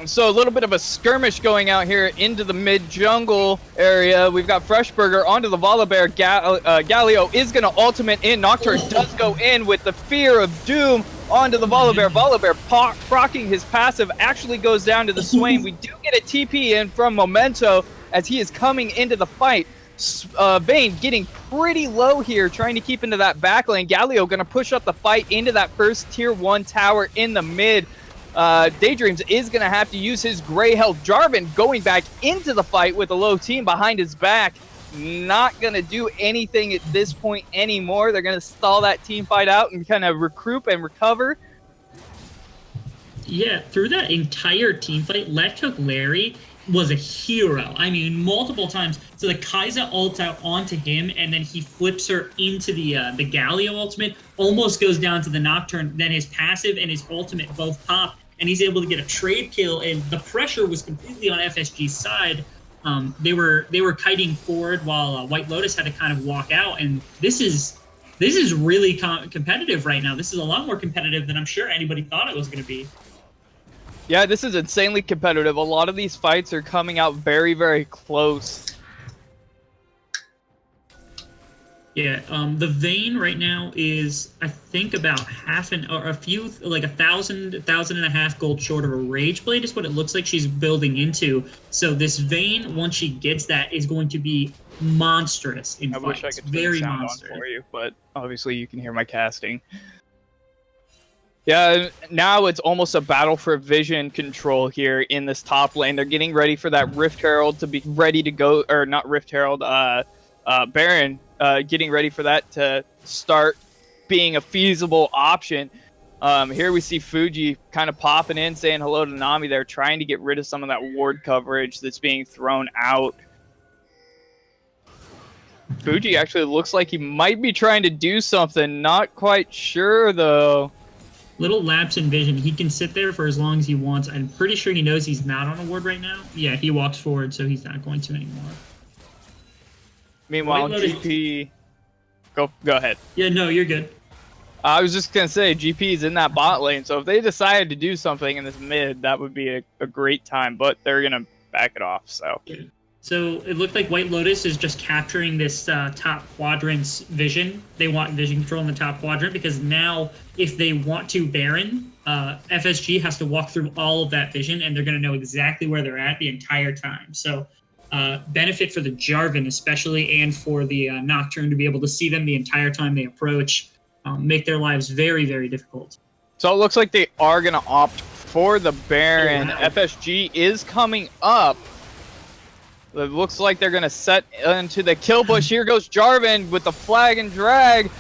S1: So a little bit of a skirmish going out here into the mid-jungle area. We've got Freshburger onto the Volibear. Galio is going to ultimate in. Nocturne does go in with the Fear of Doom onto the Volibear. Volibear proccing his passive actually goes down to the Swain. We do get a TP in from Memento as he is coming into the fight. Vayne getting pretty low here, trying to keep into that back lane. Galio going to push up the fight into that first tier 1 tower in the mid. Daydreams is going to have to use his gray health. Jarvan going back into the fight with a low team behind his back. Not going to do anything at this point anymore. They're going to stall that team fight out and kind of recruit and recover.
S2: Yeah, through that entire team fight, Left Hook Larry was a hero. I mean, multiple times. So the Kai'Sa ults out onto him, and then he flips her into the Galio ultimate, almost goes down to the Nocturne, then his passive and his ultimate both pop, and he's able to get a trade kill, and the pressure was completely on FSG's side. They were kiting forward while White Lotus had to kind of walk out, and this is really competitive right now. This is a lot more competitive than I'm sure anybody thought it was going to be.
S1: Yeah, this is insanely competitive. A lot of these fights are coming out very, very close.
S2: Yeah, the Vayne right now is, I think, about a few, like 1,000 gold short of a Rage Blade is what it looks like she's building into. So this Vayne, once she gets that, is going to be monstrous in
S1: I
S2: fights.
S1: wish I could turn the
S2: Very
S1: sound
S2: monstrous.
S1: on for you, but obviously you can hear my casting. Yeah, now it's almost a battle for vision control here in this top lane. They're getting ready for that Rift Herald to be ready to go, or not Rift Herald, Baron, getting ready for that to start being a feasible option. Here we see Fuji kind of popping in, saying hello to Nami. They're trying to get rid of some of that ward coverage that's being thrown out. Fuji actually looks like he might be trying to do something. Not quite sure, though.
S2: Little lapse in vision. He can sit there for as long as he wants. I'm pretty sure he knows he's not on a ward right now. Yeah, he walks forward, so he's not going to anymore.
S1: Meanwhile, GP... Go ahead.
S2: Yeah, no, you're good.
S1: I was just going to say, GP's in that bot lane, so if they decided to do something in this mid, that would be a great time, but they're going to back it off, so...
S2: Yeah. So it looked like White Lotus is just capturing this top quadrant's vision. They want vision control in the top quadrant because now if they want to Baron, FSG has to walk through all of that vision and they're going to know exactly where they're at the entire time. So benefit for the Jarvan especially and for the Nocturne to be able to see them the entire time they approach, make their lives very, very difficult.
S1: So it looks like they are going to opt for the Baron.
S2: Oh, wow.
S1: FSG is coming up. It looks like they're going to set into the kill bush. Here goes Jarvan with the flag and drag.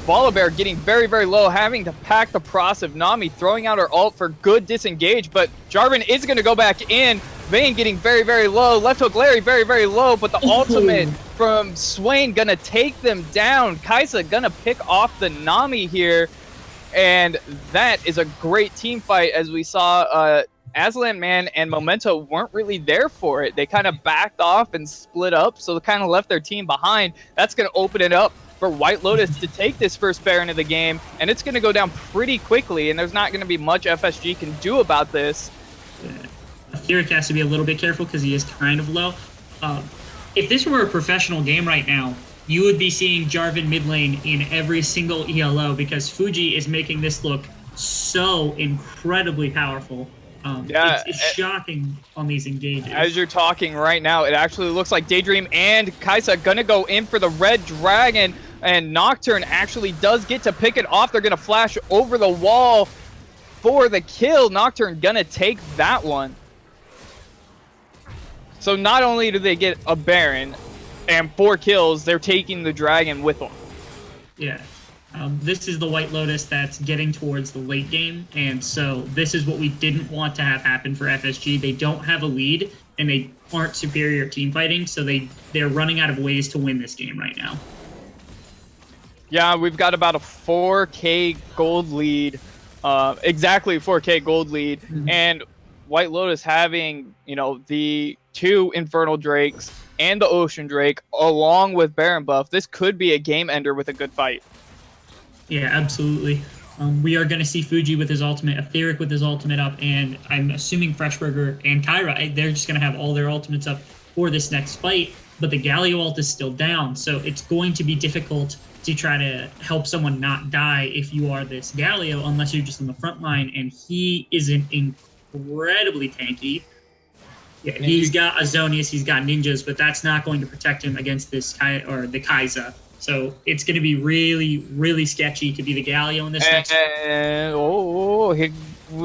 S1: Volibear getting very, very low, having to pack the pros of Nami, throwing out her ult for good disengage, but Jarvan is going to go back in. Vayne getting very, very low. Left hook Larry very, very low, but the ultimate from Swain going to take them down. Kai'Sa going to pick off the Nami here, and that is a great team fight as we saw Aslan Man and Memento weren't really there for it. They kind of backed off and split up, so they kind of left their team behind. That's going to open it up for White Lotus to take this first Baron of the game, and it's going to go down pretty quickly, and there's not going to be much FSG can do about this.
S2: Etheric has to be a little bit careful because he is kind of low. If this were a professional game right now, you would be seeing Jarvan mid lane in every single ELO because Fuji is making this look so incredibly powerful.
S1: Yeah,
S2: it's shocking on these engages.
S1: As you're talking right now, it actually looks like Daydream and Kai'Sa gonna go in for the red dragon, and Nocturne actually does get to pick it off. They're gonna flash over the wall for the kill. Nocturne gonna take that one. So not only do they get a Baron and 4 kills, they're taking the dragon with them.
S2: Yeah. This is the White Lotus that's getting towards the late game, and so this is what we didn't want to have happen for FSG. They don't have a lead, and they aren't superior team fighting, so they're running out of ways to win this game right now.
S1: Yeah, we've got about a 4K gold lead, exactly 4K gold lead, and White Lotus having, you know, the 2 Infernal Drakes and the Ocean Drake along with Baron buff. This could be a game ender with a good fight.
S2: Yeah, absolutely. We are going to see Fuji with his ultimate, Etheric with his ultimate up, and I'm assuming Freshburger and Kyra, they're just going to have all their ultimates up for this next fight, but the Galio ult is still down, so it's going to be difficult to try to help someone not die if you are this Galio, unless you're just on the front line, and he isn't incredibly tanky. Yeah, he's got Azonius, he's got ninjas, but that's not going to protect him against this the Kai'Sa. So it's going to be really, really sketchy to be the Galio in this next
S1: one.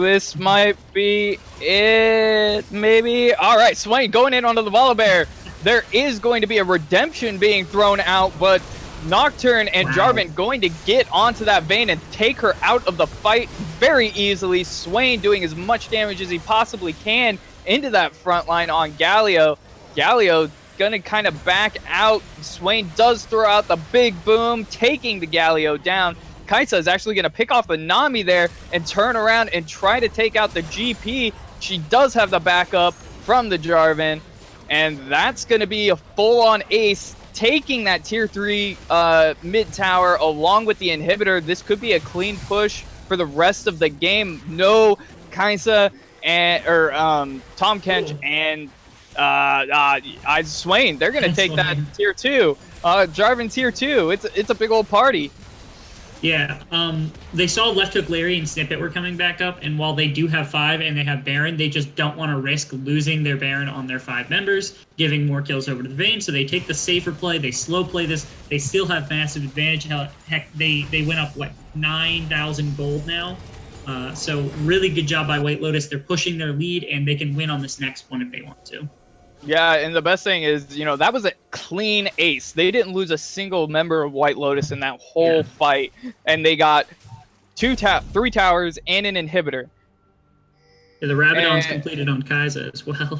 S1: This might be it, maybe. All right, Swain going in onto the Volibear. There is going to be a redemption being thrown out, but Nocturne and Jarvan going to get onto that Vayne and take her out of the fight very easily. Swain doing as much damage as he possibly can into that front line on Galio. Galio gonna kind of back out. Swain does throw out the big boom, taking the Galio down. Kai'Sa is actually gonna pick off the Nami there and turn around and try to take out the GP. She does have the backup from the Jarvan, and that's gonna be a full-on ace, taking that tier 3 mid tower along with the inhibitor. This could be a clean push for the rest of the game. No Kai'Sa and Tahm Kench and Swain, they're gonna take that
S2: Swain.
S1: tier 2. Jarvan tier 2. It's a big old party.
S2: Yeah, they saw Left Hook Larry and Snippet were coming back up, and while they do have 5 and they have Baron, they just don't want to risk losing their Baron on their 5 members, giving more kills over to the Vayne, so they take the safer play, they slow play this, they still have massive advantage. Heck, they went up, what, 9,000 gold now? So really good job by White Lotus. They're pushing their lead, and they can win on this next one if they want to.
S1: Yeah, and the best thing is, that was a clean ace. They didn't lose a single member of White Lotus in that whole fight, and they got 3 towers and an inhibitor.
S2: Yeah, the Rabadon's completed on Kai'Sa as well.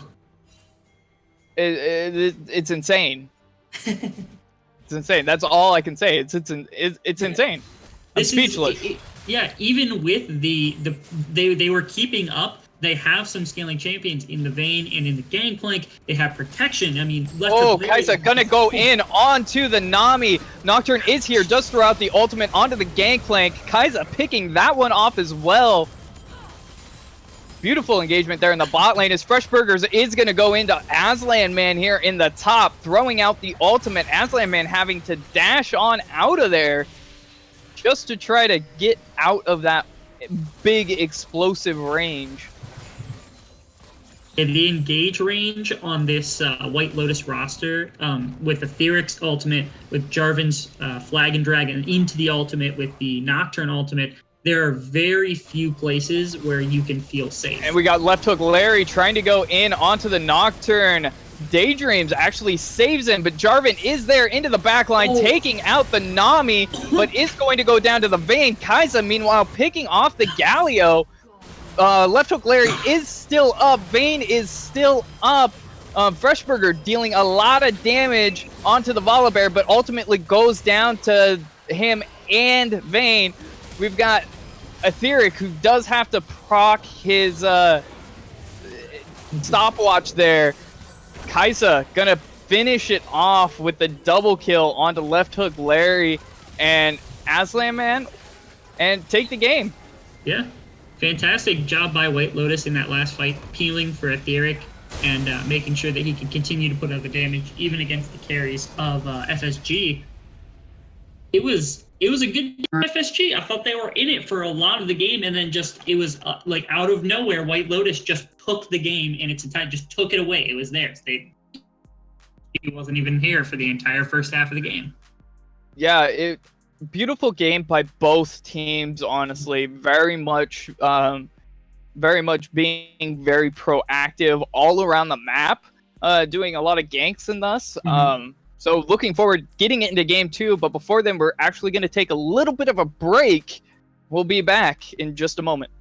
S1: It's insane. It's insane. That's all I can say. It's insane. I'm speechless.
S2: Yeah, even with they were keeping up. They have some scaling champions in the Vayne and in the Gangplank. They have protection. I mean,
S1: Kai'Sa gonna go in onto the Nami. Nocturne is here, does throw out the ultimate onto the Gangplank. Kai'Sa picking that one off as well. Beautiful engagement there in the bot lane as Fresh Burgers is gonna go into Aslan Man here in the top, throwing out the ultimate. Aslan Man having to dash on out of there just to try to get out of that big explosive range.
S2: And the engage range on this White Lotus roster with Etheric's ultimate, with Jarvan's Flag and Dragon into the ultimate with the Nocturne ultimate, there are very few places where you can feel safe.
S1: And we got Left Hook Larry trying to go in onto the Nocturne. Daydreams actually saves him, but Jarvan is there into the backline, taking out the Nami, but is going to go down to the Vayne. Kai'Sa, meanwhile, picking off the Galio. Left Hook Larry is still up. Vayne is still up. Freshburger dealing a lot of damage onto the Volibear, but ultimately goes down to him and Vayne. We've got Etheric, who does have to proc his stopwatch there. Kai'Sa gonna finish it off with the double kill onto Left Hook Larry and Aslan Man and take the game.
S2: Yeah. Fantastic job by White Lotus in that last fight, peeling for Etheric and making sure that he can continue to put out the damage even against the carries of FSG. It was a good FSG. I thought they were in it for a lot of the game, and then it was like out of nowhere, White Lotus just took the game in its entirety, just took it away. It was theirs. He wasn't even here for the entire first half of the game.
S1: Yeah, beautiful game by both teams, honestly. Very much being very proactive all around the map, doing a lot of ganks in this. So looking forward getting it into game 2, but before then we're actually going to take a little bit of a break. We'll be back in just a moment.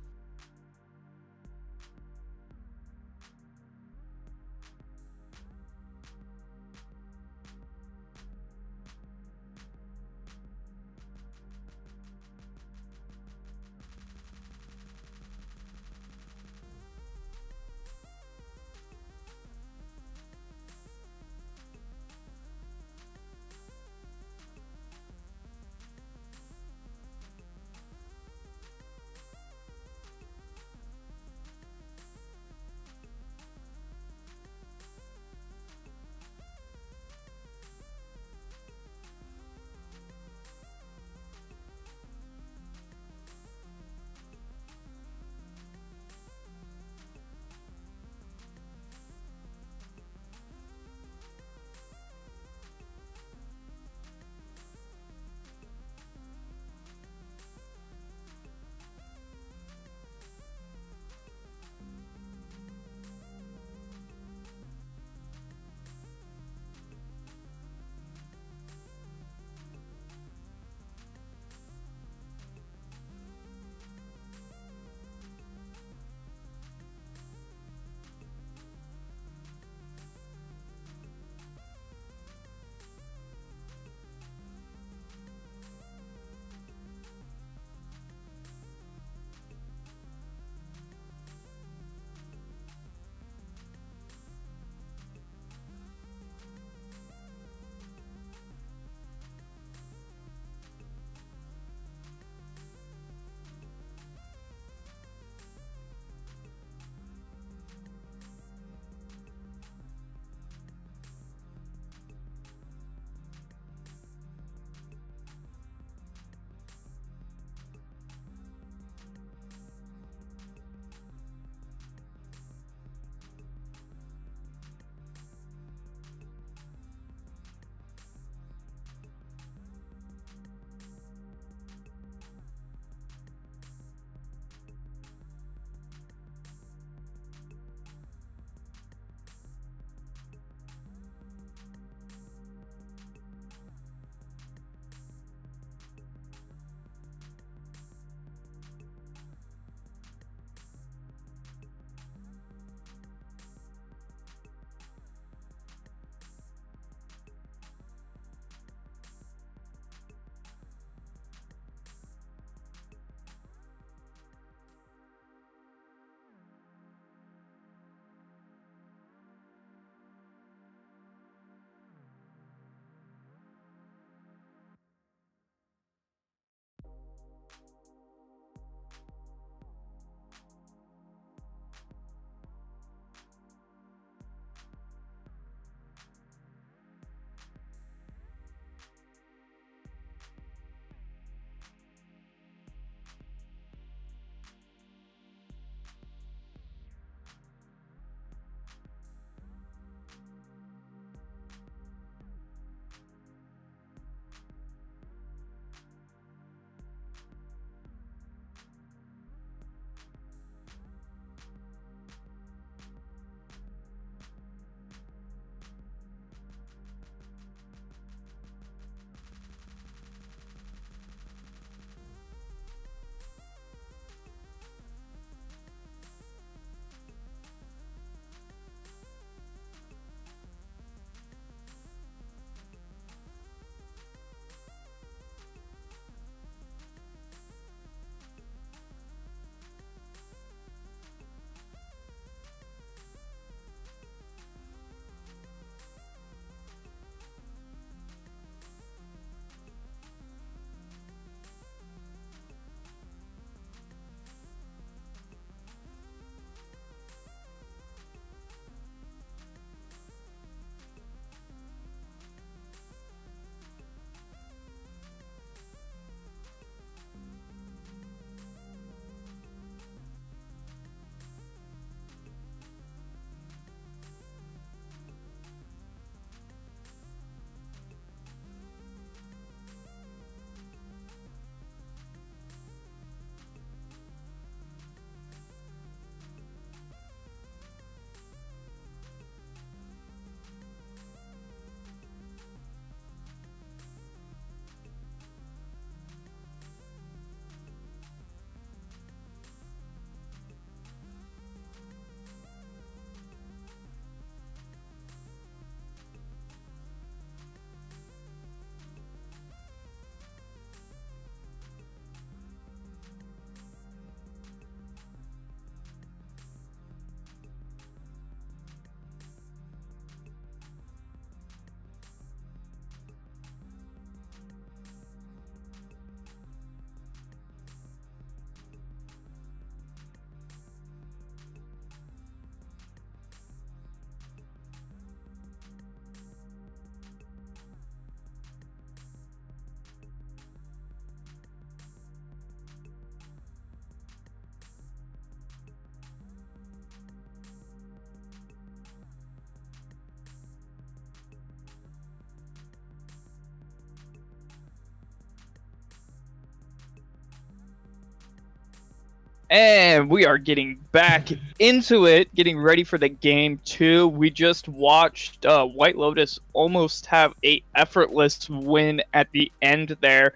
S1: And we are getting back into it, getting ready for the game 2. We just watched White Lotus almost have a effortless win at the end there.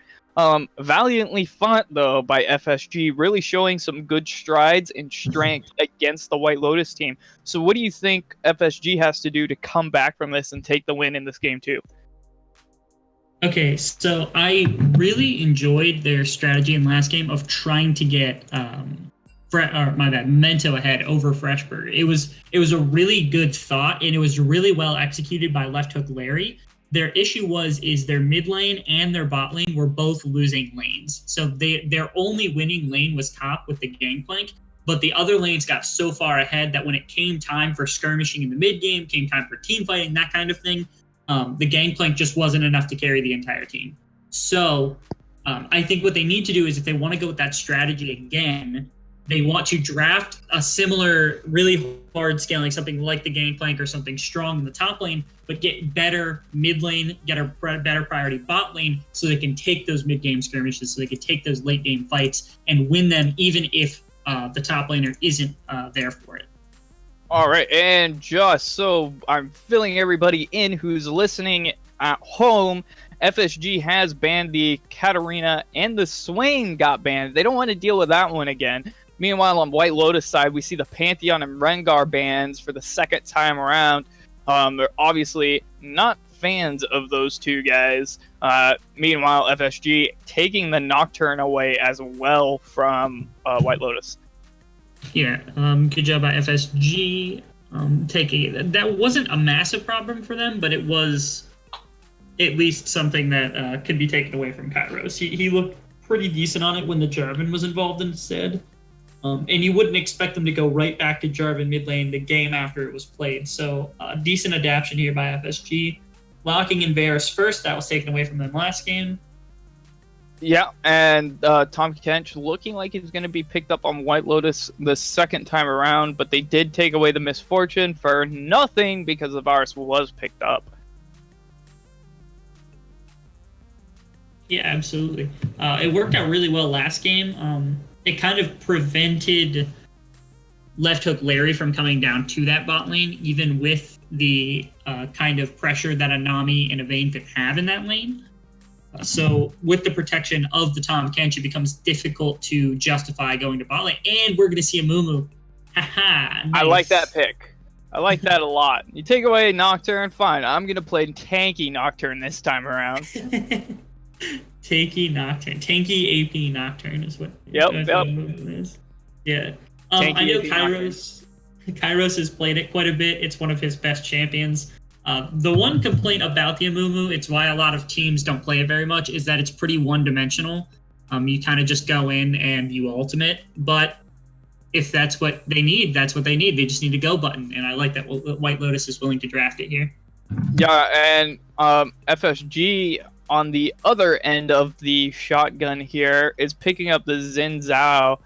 S1: Valiantly fought, though, by FSG, really showing some good strides and strength against the White Lotus team. So what do you think FSG has to do to come back from this and take the win in this game 2?
S2: Okay, so I really enjoyed their strategy in last game of trying to get Mento ahead over Freshberg. It was a really good thought, and it was really well executed by Left Hook Larry. Their issue is their mid lane and their bot lane were both losing lanes. So their only winning lane was top with the Gangplank, but the other lanes got so far ahead that when it came time for skirmishing in the mid game, came time for team fighting, that kind of thing, the Gangplank just wasn't enough to carry the entire team. So I think what they need to do is, if they want to go with that strategy again, they want to draft a similar, really hard scaling, something like the Gangplank or something strong in the top lane, but get better mid lane, get a better priority bot lane, so they can take those mid game skirmishes, so they can take those late game fights and win them, even if the top laner isn't there for it.
S1: All right, and just so I'm filling everybody in who's listening at home, FSG has banned the Katarina, and the Swain got banned. They don't want to deal with that one again. Meanwhile, on White Lotus side, we see the Pantheon and Rengar bans for the second time around. They're obviously not fans of those two guys. Meanwhile, FSG taking the Nocturne away as well from White Lotus.
S2: Yeah, good job by FSG taking that. Wasn't a massive problem for them, but it was at least something that could be taken away from Kairos. He looked pretty decent on it when the Jarvan was involved instead. And you wouldn't expect them to go right back to Jarvan mid lane the game after it was played. So decent adaptation here by FSG. Locking in Varus first, that was taken away from them last game.
S1: Yeah, and Tahm Kench looking like he's going to be picked up on White Lotus the second time around, but they did take away the Misfortune for nothing because the Varus was picked up.
S2: Yeah, absolutely. It worked out really well last game. It kind of prevented Left Hook Larry from coming down to that bot lane, even with the kind of pressure that a Nami and a Vayne could have in that lane. So with the protection of the Tahm Kench, it becomes difficult to justify going to bot lane. And we're going to see a Mumu. Haha, nice.
S1: I like that pick. I like that a lot. You take away Nocturne, fine. I'm going to play tanky Nocturne this time around.
S2: Tanky Nocturne. Tanky AP Nocturne is what it is. Yeah. I know Kairos has played it quite a bit. It's one of his best champions. The one complaint about the Amumu, it's why a lot of teams don't play it very much, is that it's pretty one-dimensional. You kind of just go in and you ultimate. But if that's what they need, that's what they need. They just need a go button. And I like that White Lotus is willing to draft it here.
S1: Yeah, and FSG on the other end of the shotgun here is picking up the Xin Zhao.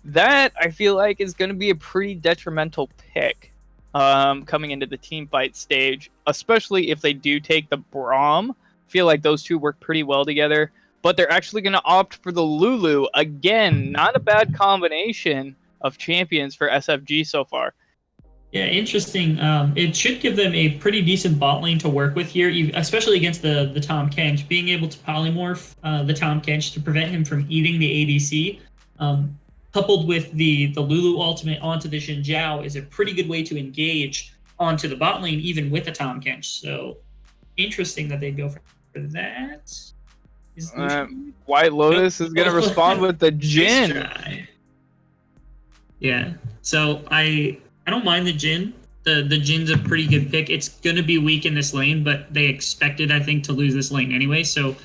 S1: That, I feel like, is going to be a pretty detrimental pick coming into the team fight stage, especially if they do take the Braum. I feel like those two work pretty well together, but they're actually going to opt for the Lulu. Again, not a bad combination of champions for SFG so far.
S2: Yeah, interesting. It should give them a pretty decent bot lane to work with here, especially against the Tahm Kench. Being able to polymorph the Tahm Kench to prevent him from eating the ADC, coupled with the Lulu ultimate onto the Xin Zhao, is a pretty good way to engage onto the bot lane, even with the Tahm Kench. So interesting that they go for that.
S1: White Lotus is going to respond with the Jhin.
S2: Yeah, so I don't mind the Jhin. The Jin's a pretty good pick. It's going to be weak in this lane, but they expected, I think, to lose this lane anyway. So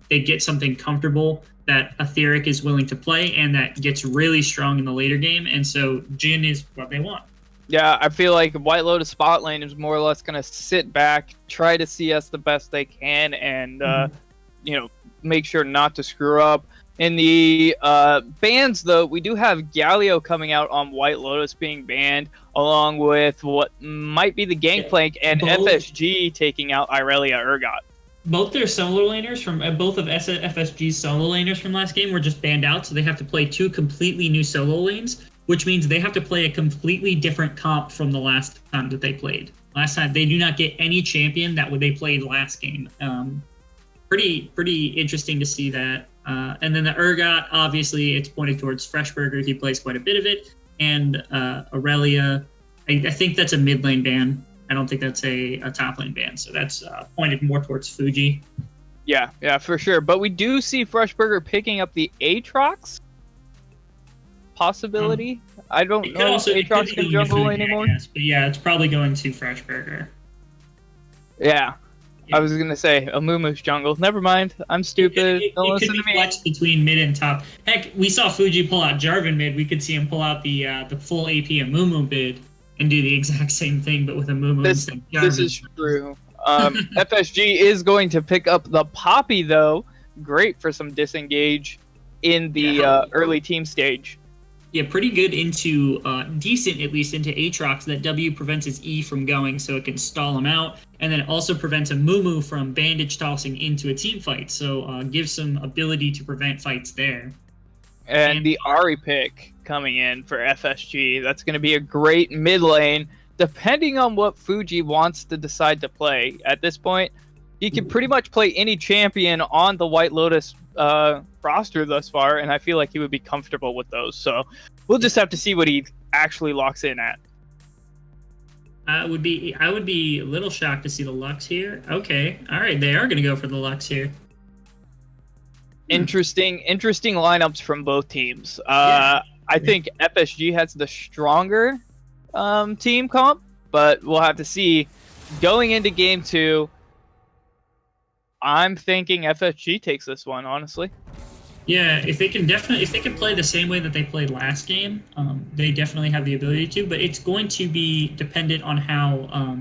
S2: they get something comfortable that Etheric is willing to play and that gets really strong in the later game. And so Jhin is what they want.
S1: Yeah, I feel like White Lotus spot lane is more or less going to sit back, try to CS the best they can, and make sure not to screw up. In the bans, though, we do have Galio coming out on White Lotus being banned, along with what might be the Gangplank and FSG taking out Irelia Urgot.
S2: both their solo laners from both of FSG's solo laners from last game were just banned out, so they have to play 2 completely new solo lanes, which means they have to play a completely different comp from the last time that they played. Last time they do not get any champion that they played last game. Pretty interesting to see that. And then the Urgot, obviously, it's pointed towards Freshburger. He plays quite a bit of it, and Aurelia. I think that's a mid lane ban. I don't think that's a top lane ban. So that's pointed more towards Fuji.
S1: Yeah, for sure. But we do see Freshburger picking up the Aatrox possibility. I don't know if Aatrox can jungle anymore.
S2: But yeah, it's probably going to Freshburger.
S1: Yeah. I was going to say, Amumu's jungle. Never mind. I'm stupid. Don't listen to me.
S2: Flex between mid and top. Heck, we saw Fuji pull out Jarvan mid. We could see him pull out the full AP Amumu bid and do the exact same thing, but with Amumu instead of Jarvan.
S1: This is true. FSG is going to pick up the Poppy, though. Great for some disengage in the early team stage.
S2: Yeah, pretty good into, decent at least, into Aatrox. That W prevents his E from going, so it can stall him out. And then it also prevents a Mumu from bandage tossing into a team fight. So gives some ability to prevent fights there.
S1: And the Ahri pick coming in for FSG. That's going to be a great mid lane, depending on what Fuji wants to decide to play. At this point, he can pretty much play any champion on the White Lotus roster thus far, and I feel like he would be comfortable with those. So we'll just have to see what he actually locks in at.
S2: I would be a little shocked to see the Lux here. Okay, all right, they are going to go for the Lux here.
S1: Interesting lineups from both teams. I think FSG has the stronger team comp, but we'll have to see. Going into game 2, I'm thinking FSG takes this one, honestly.
S2: Yeah, if they can play the same way that they played last game, they definitely have the ability to. But it's going to be dependent on how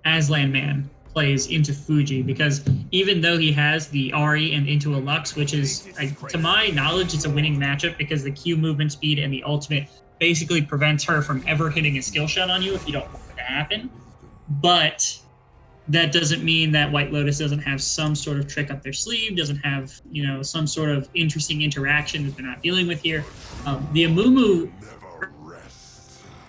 S2: Aslan Man plays into Fuji, because even though he has the Ahri and into a Lux, which is, to my knowledge, it's a winning matchup because the Q movement speed and the ultimate basically prevents her from ever hitting a skill shot on you if you don't want it to happen. But that doesn't mean that White Lotus doesn't have some sort of trick up their sleeve, doesn't have, some sort of interesting interaction that they're not dealing with here. The Amumu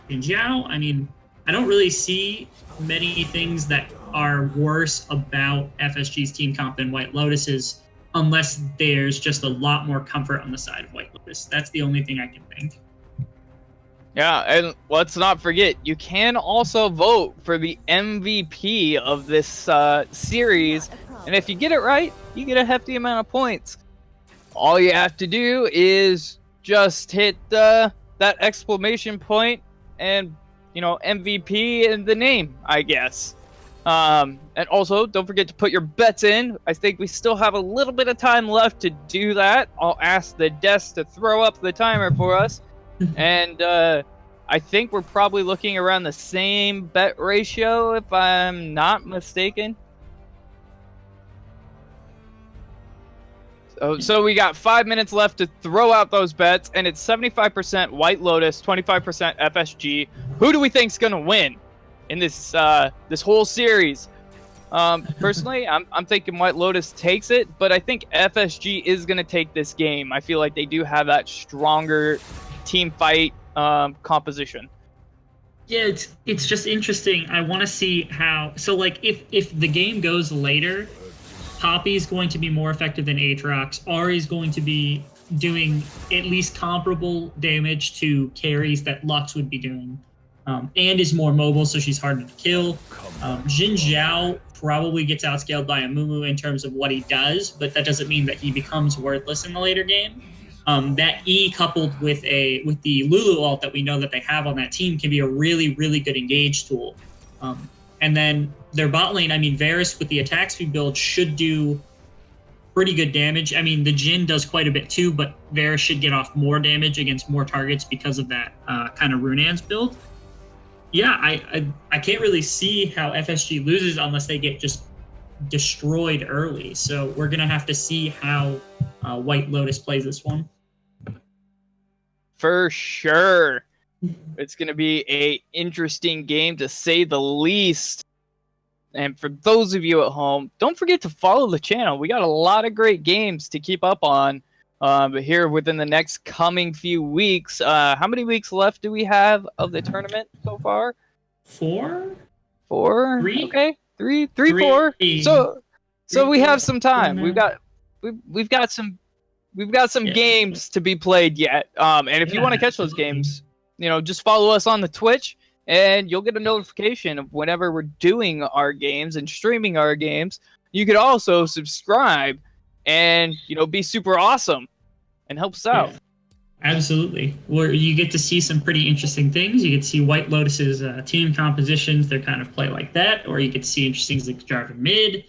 S2: in Jiao, I don't really see many things that are worse about FSG's team comp than White Lotus's, unless there's just a lot more comfort on the side of White Lotus. That's the only thing I can think.
S1: Yeah, and let's not forget, you can also vote for the MVP of this series, and if you get it right, you get a hefty amount of points. All you have to do is just hit that exclamation point and, MVP in the name, I guess. And also, don't forget to put your bets in. I think we still have a little bit of time left to do that. I'll ask the desk to throw up the timer for us. And I think we're probably looking around the same bet ratio, if I'm not mistaken. So we got 5 minutes left to throw out those bets, and it's 75% White Lotus, 25% FSG. Who do we think's gonna win in this this whole series? Personally, I'm thinking White Lotus takes it, but I think FSG is gonna take this game. I feel like they do have that stronger team fight composition.
S2: Yeah, it's just interesting. I want to see how. So, like, if the game goes later, Poppy's going to be more effective than Aatrox. Ahri's going to be doing at least comparable damage to carries that Lux would be doing, and is more mobile, so she's harder to kill. Xin Zhao probably gets outscaled by Amumu in terms of what he does, but that doesn't mean that he becomes worthless in the later game. That E coupled with the Lulu ult that we know that they have on that team can be a really, really good engage tool. And then their bot lane, Varus with the attack speed build should do pretty good damage. The Jhin does quite a bit too, but Varus should get off more damage against more targets because of that kind of Runaan's build. Yeah, I can't really see how FSG loses unless they get just destroyed early. So we're going to have to see how White Lotus plays this one.
S1: For sure. It's going to be a interesting game, to say the least. And for those of you at home, don't forget to follow the channel. We got a lot of great games to keep up on. But here within the next coming few weeks, how many weeks left do we have of the tournament so far?
S2: 4?
S1: 4?
S2: 3?
S1: Okay, 3, 4. So we have some time. We've got some games to be played yet. And if you want to catch those games, just follow us on the Twitch, and you'll get a notification of whenever we're doing our games and streaming our games. You could also subscribe and be super awesome and help us out.
S2: Yeah, absolutely. Where you get to see some pretty interesting things. You get to see White Lotus's team compositions. They're kind of play like that, or you get to see interesting things like Jarvan mid.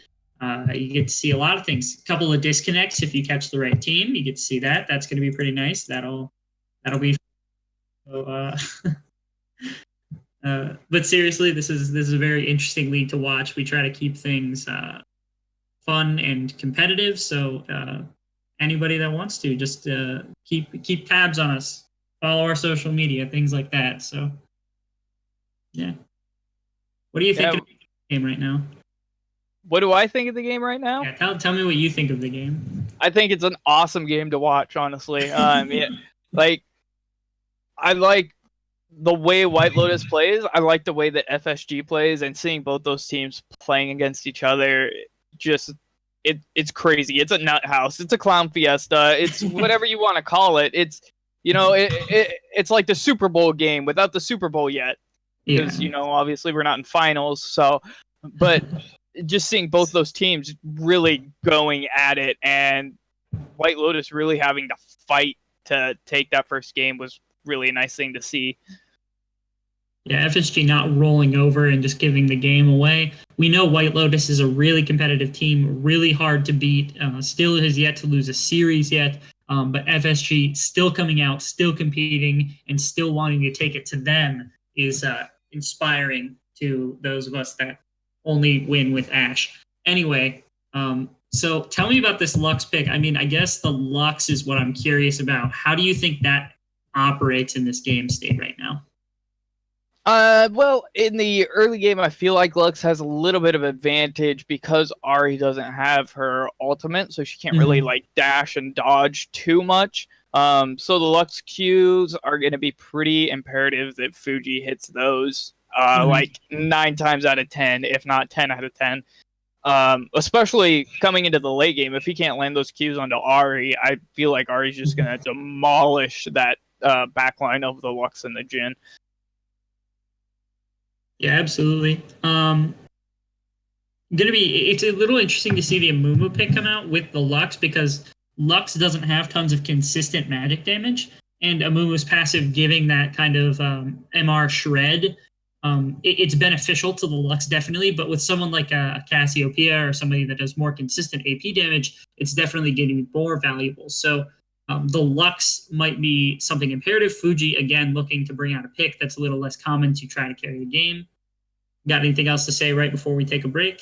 S2: You get to see a lot of things. A couple of disconnects if you catch the right team. You get to see that. That's going to be pretty nice. That'll be. So, but seriously, this is a very interesting league to watch. We try to keep things fun and competitive. So anybody that wants to, just keep tabs on us, follow our social media, things like that. So yeah, what do you think of the game right now?
S1: What do I think of the game right now?
S2: Yeah, tell me what you think of the game.
S1: I think it's an awesome game to watch, honestly. I like the way White Lotus plays. I like the way that FSG plays, and seeing both those teams playing against each other, it's crazy. It's a nut house. It's a clown fiesta. It's whatever you want to call it. It's it's like the Super Bowl game without the Super Bowl yet, because obviously we're not in finals. So, but just seeing both those teams really going at it, and White Lotus really having to fight to take that first game was really a nice thing to see.
S2: Yeah, FSG not rolling over and just giving the game away. We know White Lotus is a really competitive team, really hard to beat, still has yet to lose a series yet, but FSG still coming out, still competing, and still wanting to take it to them is inspiring to those of us that only win with Ashe. Anyway, so tell me about this Lux pick. I mean, I guess the Lux is what I'm curious about. How do you think that operates in this game state right now?
S1: Well, in the early game, I feel like Lux has a little bit of advantage because Ahri doesn't have her ultimate, so she can't really dash and dodge too much. So the Lux Qs are going to be pretty imperative that Fuji hits those, like 9 times out of 10, if not 10 out of 10. Especially coming into the late game, if he can't land those Qs onto Ahri, I feel like Ahri's just going to demolish that backline of the Lux and the Jhin.
S2: Yeah, absolutely. It's a little interesting to see the Amumu pick come out with the Lux, because Lux doesn't have tons of consistent magic damage, and Amumu's passive giving that kind of MR shred, it's beneficial to the Lux definitely, but with someone like a Cassiopeia or somebody that does more consistent AP damage, it's definitely getting more valuable. So the Lux might be something imperative. Fuji, again, looking to bring out a pick that's a little less common to try to carry the game. Got anything else to say right before we take a break?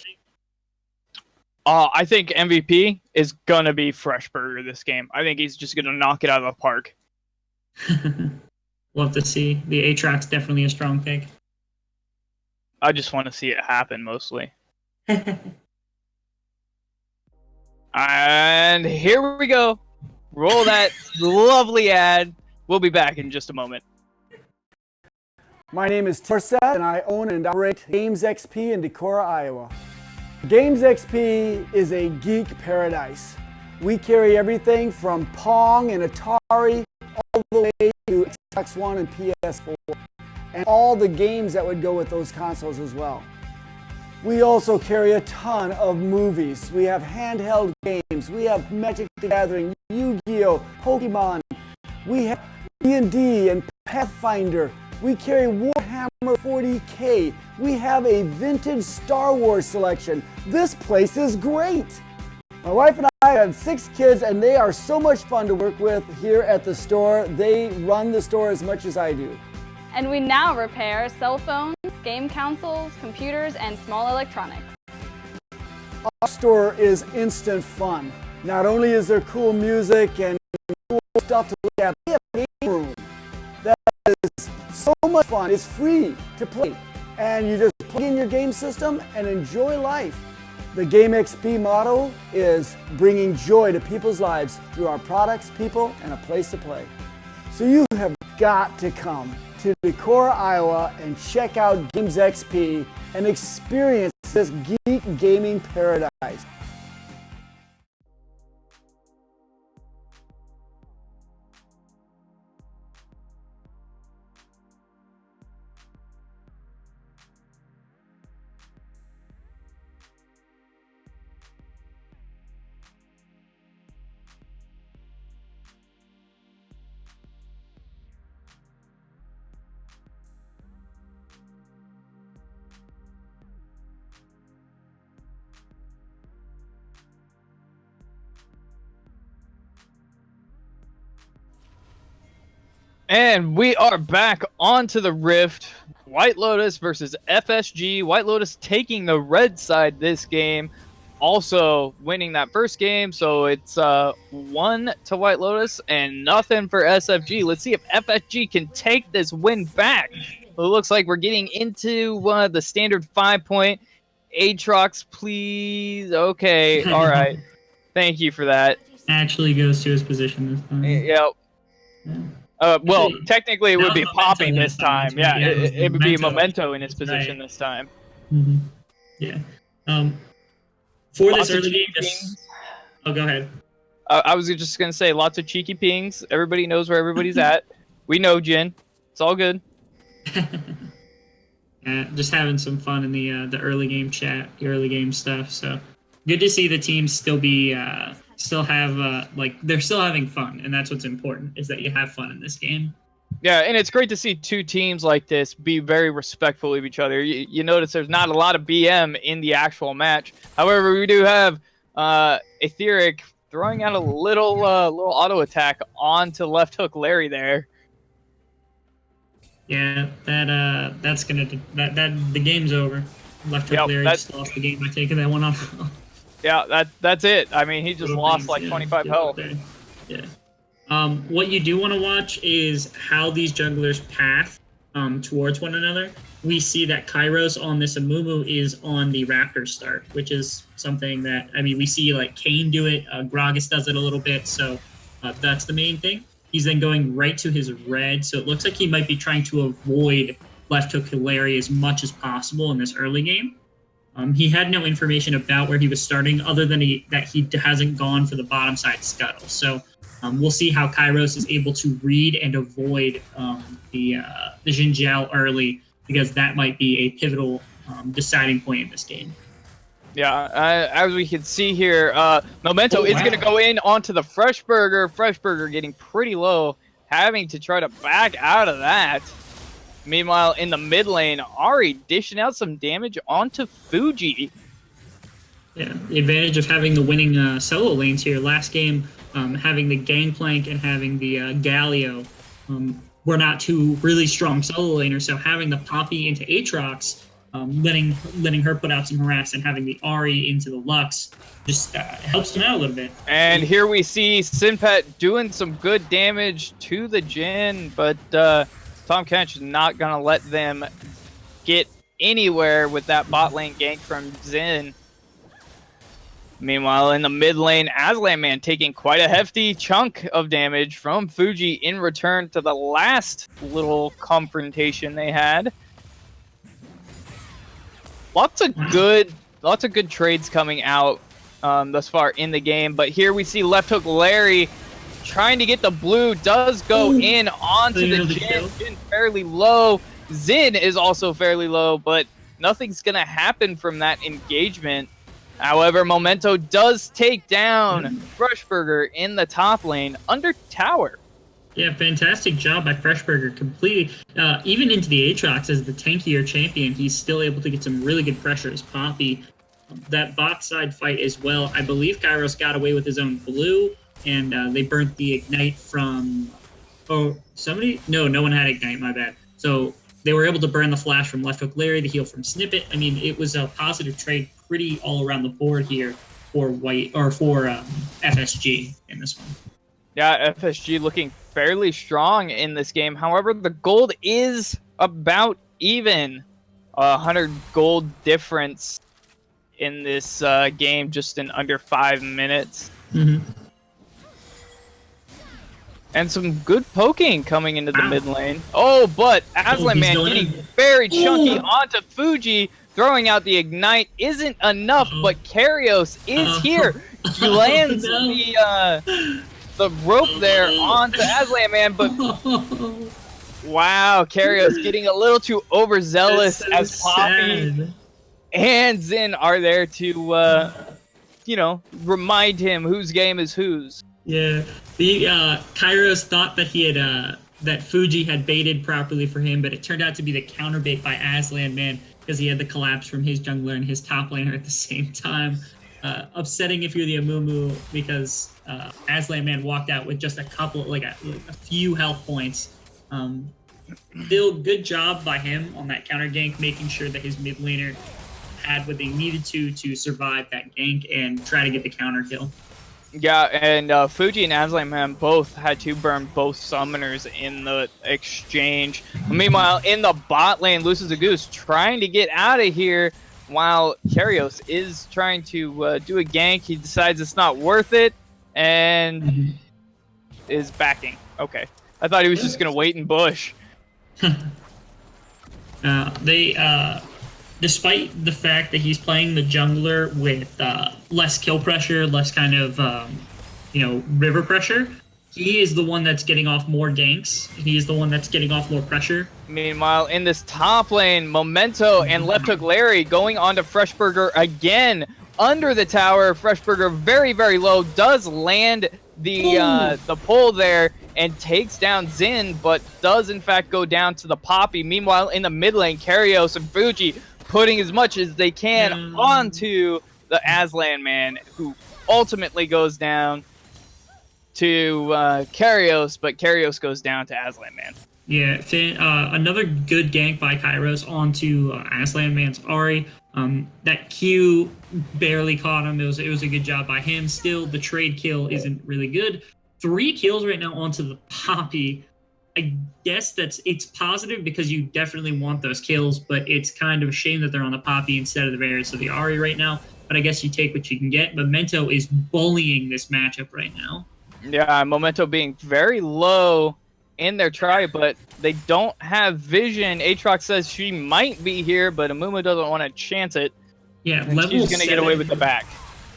S1: I think MVP is going to be Freshburger this game. I think he's just going to knock it out of the park.
S2: Love to see. The Aatrox definitely a strong pick.
S1: I just want to see it happen, mostly. And here we go. Roll that lovely ad. We'll be back in just a moment.
S4: My name is Torseth, and I own and operate Games XP in Decorah, Iowa. Games XP is a geek paradise. We carry everything from Pong and Atari all the way to Xbox One and PS4, and all the games that would go with those consoles as well. We also carry a ton of movies. We have handheld games. We have Magic the Gathering, Yu-Gi-Oh!, Pokemon. We have D&D and Pathfinder. We carry Warhammer 40K. We have a vintage Star Wars selection. This place is great. My wife and I have 6 kids, and they are so much fun to work with here at the store. They run the store as much as I do.
S5: And we now repair cell phones, game consoles, computers, and small electronics.
S4: Our store is instant fun. Not only is there cool music and cool stuff to look at, we have a game room that is so much fun. It's free to play. and you just plug in your game system and enjoy life. The Game XP motto is bringing joy to people's lives through our products, people, and a place to play. So you have got to come to Decorah, Iowa and check out Games XP and experience this geek gaming paradise.
S1: And we are back onto the Rift. White Lotus versus FSG. White Lotus taking the red side this game. Also winning that first game. So it's 1 to White Lotus and nothing for SFG. Let's see if FSG can take this win back. It looks like we're getting into the standard 5-point. Aatrox, please. Okay. All right. Thank you for that.
S2: Actually goes to his position this time.
S1: Yep.
S2: Yeah.
S1: Well,
S2: Actually,
S1: technically it would be
S2: was
S1: Poppy
S2: Memento
S1: this time. Yeah, it would be Memento in his position this time.
S2: Mm-hmm. Yeah. For
S1: Lots
S2: this
S1: of
S2: early game,
S1: cheeky
S2: just...
S1: pings.
S2: Oh, go ahead.
S1: I was just going to say, lots of cheeky pings. Everybody knows where everybody's at. We know, Jin. It's all good.
S2: Just having some fun in the early game chat, the early game stuff. So good to see the teams still be... still have they're still having fun, and that's what's important, is that you have fun in this game.
S1: Yeah, and it's great to see two teams like this be very respectful of each other. You notice there's not a lot of BM in the actual match. However, we do have Etheric throwing out a little auto attack onto left hook Larry there.
S2: Yeah, that's gonna the game's over. Left hook Larry just lost the game by taking that one off.
S1: Yeah, that's it. I mean, he just lost like 25 health.
S2: Yeah. What you do want to watch is how these junglers path towards one another. We see that Kairos on this Amumu is on the Raptor start, which is something that, I mean, we see like Kane do it, Gragas does it a little bit, so that's the main thing. He's then going right to his red, so it looks like he might be trying to avoid left hook Larry as much as possible in this early game. He had no information about where he was starting, other than that he hasn't gone for the bottom side scuttle. So we'll see how Kairos is able to read and avoid the Xin Zhao early, because that might be a pivotal deciding point in this game.
S1: Yeah, as we can see here, Memento is going to go in onto the Freshburger. Freshburger getting pretty low, having to try to back out of that. Meanwhile, in the mid lane, Ari dishing out some damage onto Fuji.
S2: Yeah, the advantage of having the winning solo lanes here. Last game, having the Gangplank and having the Galio were not two really strong solo laners, so having the Poppy into Aatrox, letting her put out some harass, and having the Ari into the Lux just helps them out a little bit.
S1: And here we see Sinpet doing some good damage to the Jhin, but Tahm Kench is not going to let them get anywhere with that bot lane gank from Xin. Meanwhile, in the mid lane, Aslan Man taking quite a hefty chunk of damage from Fuji in return to the last little confrontation they had. Lots of good trades coming out thus far in the game, but here we see left hook Larry trying to get the blue, does go in onto the Jhin. Jhin fairly low. Xin is also fairly low, but nothing's going to happen from that engagement. However, Memento does take down Freshburger in the top lane under tower.
S2: Yeah, fantastic job by Freshburger. Completely, even into the Aatrox as the tankier champion, he's still able to get some really good pressure as Poppy. That bot side fight as well, I believe Kairos got away with his own blue, and they burnt the Ignite from... Oh, somebody? No one had Ignite, my bad. So they were able to burn the flash from Left Hook Larry, the heal from Snippet. I mean, it was a positive trade pretty all around the board here for FSG in this one.
S1: Yeah, FSG looking fairly strong in this game. However, the gold is about even. 100 gold difference in this game just in under 5 minutes. And some good poking coming into the mid lane. Oh, but Aslan Man getting very chunky onto Fuji, throwing out the ignite isn't enough, but Karios is here. He lands the rope there onto Aslan Man, but wow, Karios getting a little too overzealous as Poppy and Xin are there to, you know, remind him whose game is whose.
S2: Yeah, the Kairos thought that he had that Fuji had baited properly for him, but it turned out to be the counter bait by Aslan Man because he had the collapse from his jungler and his top laner at the same time. Upsetting if you're the Amumu because Aslan Man walked out with just a few health points. Still, good job by him on that counter gank, making sure that his mid laner had what they needed to survive that gank and try to get the counter kill.
S1: Yeah, and Fuji and Aslan Man both had to burn both summoners in the exchange. Meanwhile, in the bot lane, Lucius the Goose trying to get out of here while Karios is trying to do a gank. He decides it's not worth it and is backing. Okay. I thought he was just going to wait and bush.
S2: Despite the fact that he's playing the jungler with less kill pressure, less kind of, river pressure, he is the one that's getting off more ganks. He is the one that's getting off more pressure.
S1: Meanwhile, in this top lane, Memento and Left Hook Larry going on to Freshburger again under the tower. Freshburger very, very low, does land the pull there and takes down Xin, but does in fact go down to the Poppy. Meanwhile, in the mid lane, Karios and Fuji putting as much as they can onto the Aslan Man, who ultimately goes down to Karios, but Karios goes down to Aslan Man.
S2: Yeah, another good gank by Kairos onto Aslan Man's Ahri. That Q barely caught him. It was a good job by him. Still, the trade kill isn't really good. 3 kills right now onto the Poppy. I guess it's positive because you definitely want those kills, but it's kind of a shame that they're on the Poppy instead of the Varus or the Ahri right now. But I guess you take what you can get. Memento is bullying this matchup right now.
S1: Yeah, Memento being very low in their try, but they don't have vision. Aatrox says she might be here, but Amumu doesn't want to chance it.
S2: Yeah,
S1: she's going to get away with the back.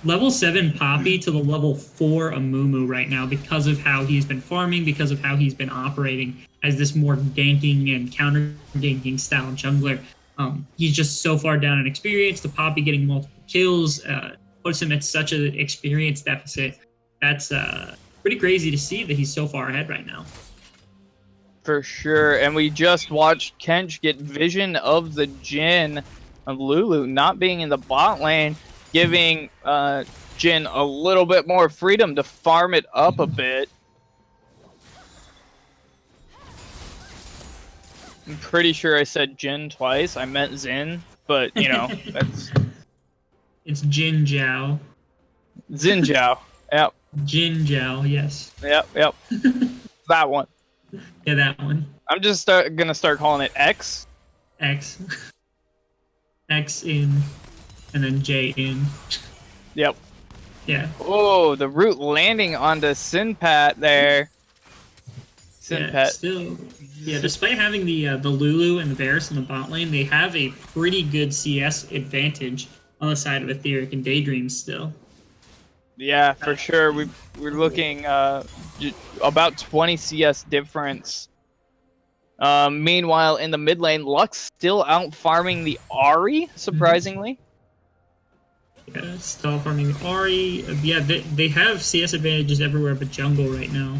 S2: Level 7 Poppy to the level 4 Amumu right now because of how he's been farming, because of how he's been operating as this more ganking and counter-ganking style jungler. He's just so far down in experience. The Poppy getting multiple kills puts him at such an experience deficit. That's pretty crazy to see that he's so far ahead right now.
S1: For sure, and we just watched Kench get vision of the Jhin of Lulu not being in the bot lane, giving Jhin a little bit more freedom to farm it up a bit. I'm pretty sure I said Jhin twice. I meant Xin, but you know, that's...
S2: It's Jin Jiao.
S1: Xin Jiao. Yep.
S2: Jin Jiao, yes.
S1: Yep. That one.
S2: Yeah, that one.
S1: I'm just gonna start calling it X.
S2: X. X in, and then J in.
S1: Yep.
S2: Yeah.
S1: Oh, the root landing onto Sinpat there. Sinpat.
S2: Yeah, still, despite having the Lulu and the Varus in the bot lane, they have a pretty good CS advantage on the side of Etheric and Daydream still.
S1: Yeah, for sure. We're looking about 20 CS difference. Meanwhile, in the mid lane, Lux still out farming the Ahri, surprisingly.
S2: Yeah, still farming the Ahri. Yeah, they have CS advantages everywhere but jungle right now.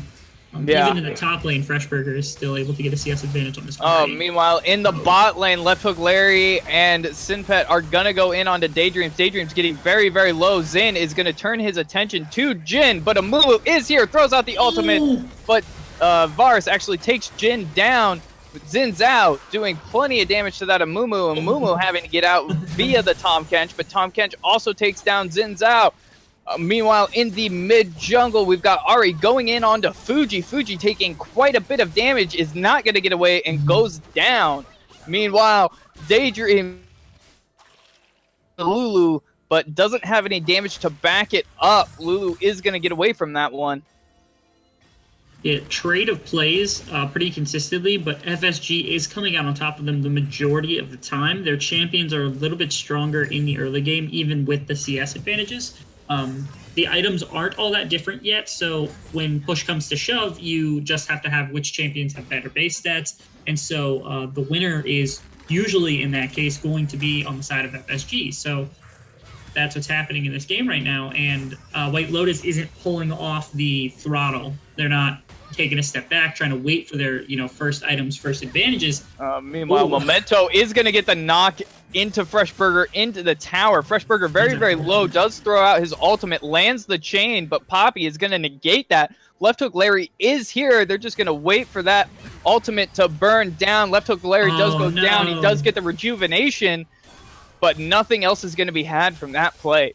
S2: Even in the top lane, Freshburger is still able to get a CS advantage on this.
S1: Meanwhile, in the bot lane, Left Hook Larry and Sinpet are gonna go in onto Daydreams. Daydreams getting very, very low. Xin is gonna turn his attention to Jhin, but Amumu is here, throws out the ultimate, but Varus actually takes Jhin down. Xin Zhao doing plenty of damage to that Amumu, and Amumu having to get out via the Tahm Kench, but Tahm Kench also takes down Xin Zhao. Meanwhile, in the mid-jungle, we've got Ahri going in onto Fuji. Fuji taking quite a bit of damage, is not going to get away, and goes down. Meanwhile, Daydream Lulu, but doesn't have any damage to back it up. Lulu is going to get away from that one.
S2: Yeah, trade of plays pretty consistently, but FSG is coming out on top of them the majority of the time. Their champions are a little bit stronger in the early game, even with the CS advantages. The items aren't all that different yet, so when push comes to shove, you just have to have which champions have better base stats. And so the winner is usually, in that case, going to be on the side of FSG. So that's what's happening in this game right now. And White Lotus isn't pulling off the throttle. They're not taking a step back, trying to wait for their first items, first advantages.
S1: Meanwhile, Memento is going to get the knock into Freshburger into the tower. Freshburger very low, does throw out his ultimate, lands the chain, but Poppy is going to negate that. Left Hook Larry is here. They're just going to wait for that ultimate to burn down. Left Hook Larry does go down. He does get the rejuvenation, but nothing else is going to be had from that play.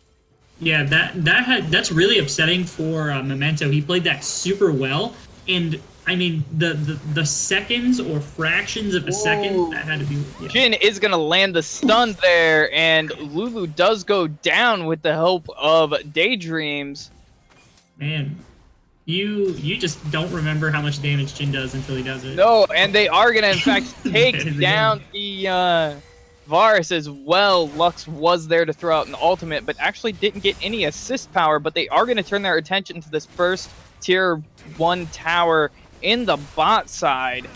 S2: Yeah, that's really upsetting for Memento. He played that super well, and I mean the seconds or fractions of a second that had to be. Yeah.
S1: Jin is going to land the stun there, and Lulu does go down with the help of Daydreams.
S2: Man, you just don't remember how much damage Jin does until he does it.
S1: No, and they are going to in fact take down the Varus as well. Lux was there to throw out an ultimate, but actually didn't get any assist power, but they are going to turn their attention to this first tier 1 tower in the bot side.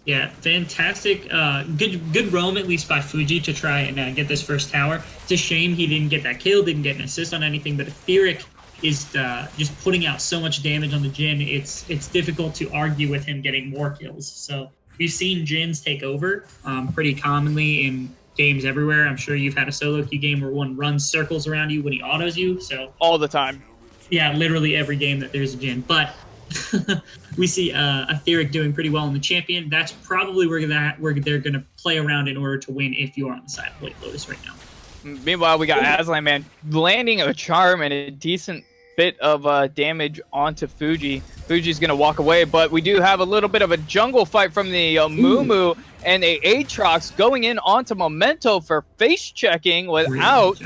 S2: Yeah, fantastic. Good roam, at least by Fuji, to try and get this first tower. It's a shame he didn't get that kill, didn't get an assist on anything, but Etheric is just putting out so much damage on the Jin, it's difficult to argue with him getting more kills. So we've seen Jins take over pretty commonly in games everywhere. I'm sure you've had a solo queue game where one runs circles around you when he autos you. So
S1: all the time.
S2: Yeah, literally every game that there's a Jin. But we see Etheric doing pretty well in the champion. That's probably where they're going to play around in order to win if you are on the side of White Lotus right now.
S1: Meanwhile, we got Aslan landing a charm and a decent bit of damage onto Fuji. Fuji's going to walk away, but we do have a little bit of a jungle fight from the Mumu and a Aatrox going in onto Memento for face checking without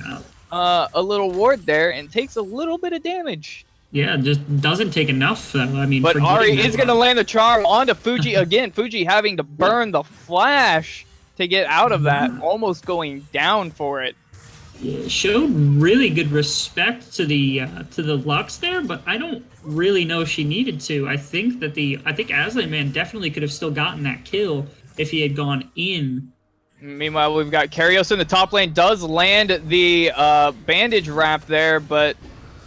S1: a little ward there, and takes a little bit of damage.
S2: Yeah, just doesn't take enough. I mean,
S1: but Ari is going to land the charm onto Fuji again. Fuji having to burn the flash to get out of that, almost going down for it.
S2: Yeah, showed really good respect to the Lux there, but I don't really know if she needed to. I think Aslan Man definitely could have still gotten that kill if he had gone in.
S1: Meanwhile, we've got Karios in the top lane, does land the bandage wrap there, but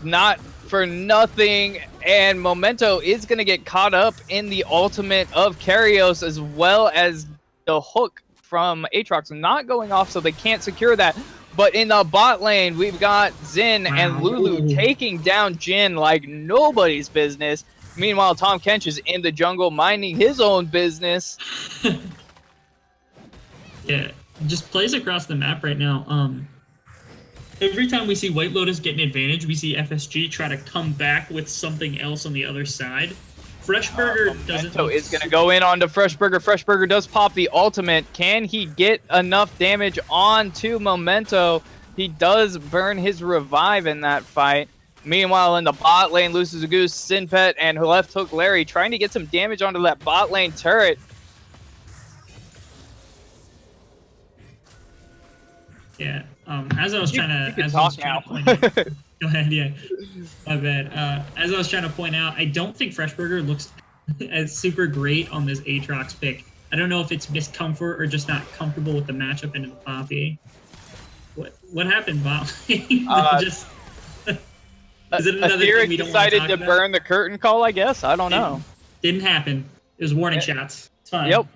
S1: not for nothing, and Memento is going to get caught up in the ultimate of Karios, as well as the hook from Aatrox not going off, so they can't secure that. But in the bot lane, we've got Xin and Lulu taking down Jin like nobody's business. Meanwhile, Tahm Kench is in the jungle minding his own business.
S2: Yeah, just plays across the map right now. Every time we see White Lotus get an advantage, we see FSG try to come back with something else on the other side. Freshburger doesn't.
S1: Memento is going to go in onto Freshburger. Freshburger does pop the ultimate. Can he get enough damage onto Memento? He does burn his revive in that fight. Meanwhile, in the bot lane, Lucius Goose, Sinpet, and Left Hook Larry trying to get some damage onto that bot lane turret.
S2: Yeah. As I was trying to point out, go ahead, yeah. My bad. As I was trying to point out, I don't think Freshburger looks as super great on this Aatrox pick. I don't know if it's miscomfort or just not comfortable with the matchup into the Poppy. What happened, Bob? Is it another thing we don't
S1: decided
S2: want to
S1: to
S2: talk
S1: burn the curtain call, I guess? I don't know.
S2: Didn't happen. It was warning shots. It's fine.
S1: Yep.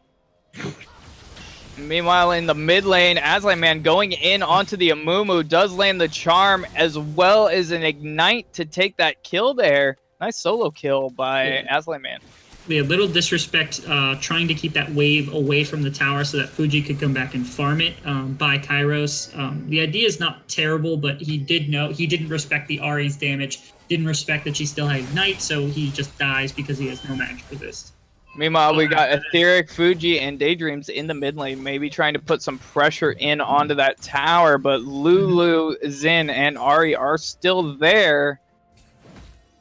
S1: Meanwhile, in the mid lane, Aslan Man going in onto the Amumu does land the charm as well as an ignite to take that kill there. Nice solo kill by Aslan Man.
S2: Yeah, little disrespect trying to keep that wave away from the tower so that Fuji could come back and farm it by Kairos. The idea is not terrible, but he didn't respect the Ahri's damage, didn't respect that she still had ignite, so he just dies because he has no magic resist.
S1: Meanwhile, we got Etheric, Fuji, and Daydreams in the mid lane, maybe trying to put some pressure in onto that tower, but Lulu, Xin, and Ari are still there,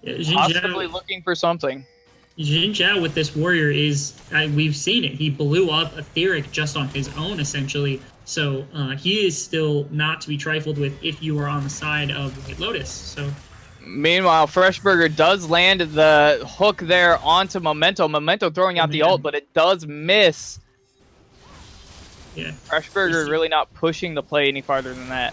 S1: possibly looking for something.
S2: Xin Zhao with this warrior we've seen it. He blew up Etheric just on his own, essentially. So he is still not to be trifled with if you are on the side of White Lotus. So.
S1: Meanwhile, Freshburger does land the hook there onto Memento. Memento throwing out the ult, but it does miss.
S2: Yeah.
S1: Freshburger really not pushing the play any farther than that.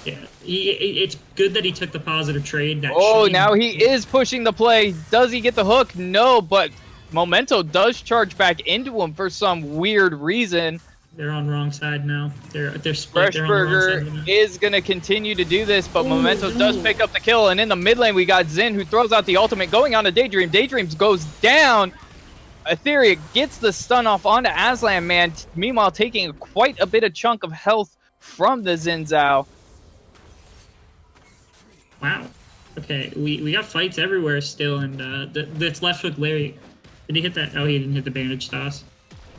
S2: Yeah, it's good that he took the positive trade.
S1: Now he is pushing the play. Does he get the hook? No, but Memento does charge back into him for some weird reason.
S2: They're on wrong side now. They're split.
S1: Freshburger is going to continue to do this, but Memento does pick up the kill. And in the mid lane, we got Xin, who throws out the ultimate, going on to Daydream. Daydreams goes down. Etheria gets the stun off onto Aslan Man, meanwhile taking quite a bit of chunk of health from the Xin Zhao.
S2: Wow. Okay, we got fights everywhere still, and that's left hook Larry. Did he hit that? Oh, he didn't hit the bandage toss.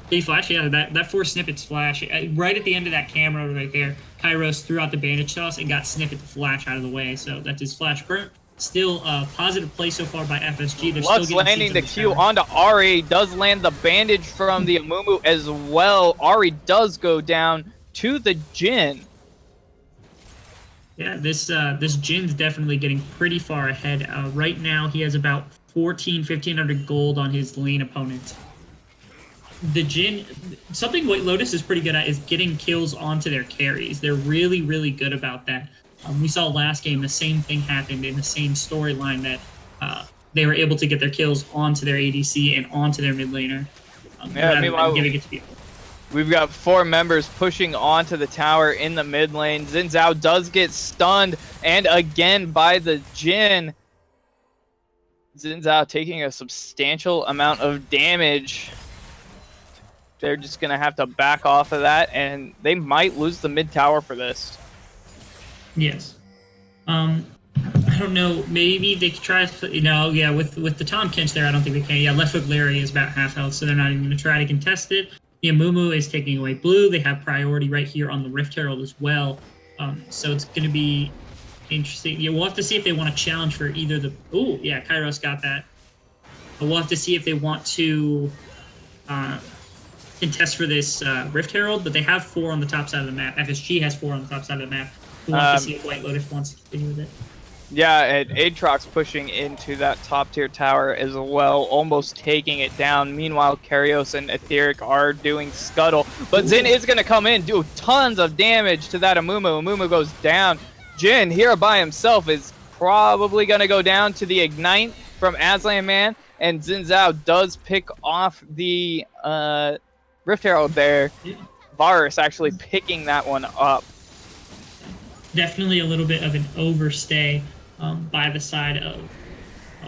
S2: Did he flash? Yeah, that 4 snippets flash. Right at the end of that camera right there, Kairos threw out the bandage toss and got snippet the flash out of the way, so that's his flash burnt. Still a positive play so far by FSG. They're
S1: Lux
S2: still
S1: landing the Q onto Ari, does land the bandage from the Amumu as well. Ari does go down to the Jhin.
S2: Yeah, this Jin's definitely getting pretty far ahead. Right now, he has about 1,500 gold on his lane opponent. The Jhin, something White Lotus is pretty good at is getting kills onto their carries. They're really, really good about that. We saw last game the same thing happened in the same storyline that they were able to get their kills onto their ADC and onto their mid laner.
S1: Meanwhile,
S2: giving it to people.
S1: We've got 4 members pushing onto the tower in the mid lane. Xin Zhao does get stunned, and again by the Jhin. Xin Zhao taking a substantial amount of damage. They're just going to have to back off of that, and they might lose the mid tower for this.
S2: Yes. I don't know. Maybe they could try to, with the Tahm Kench there, I don't think they can. Yeah, left hook Larry is about half health, so they're not even going to try to contest it. The Amumu is taking away blue. They have priority right here on the Rift Herald as well. So it's going to be interesting. Yeah, we'll have to see if they want to challenge for either the... Oh, yeah, Kairos got that. But we'll have to see if they want to contest for this Rift Herald, but they have 4 on the top side of the map. FSG has 4 on the top side of the map. We'll have to see if White Lotus wants to continue with it.
S1: Yeah, and Aatrox pushing into that top tier tower as well, almost taking it down. Meanwhile, Karios and Etheric are doing scuttle, but Xin is going to come in, do tons of damage to that Amumu. Amumu goes down. Jhin here by himself is probably going to go down to the Ignite from Aslan Man, and Xin Zhao does pick off the Rift Herald there. Varus actually picking that one up.
S2: Definitely a little bit of an overstay by the side of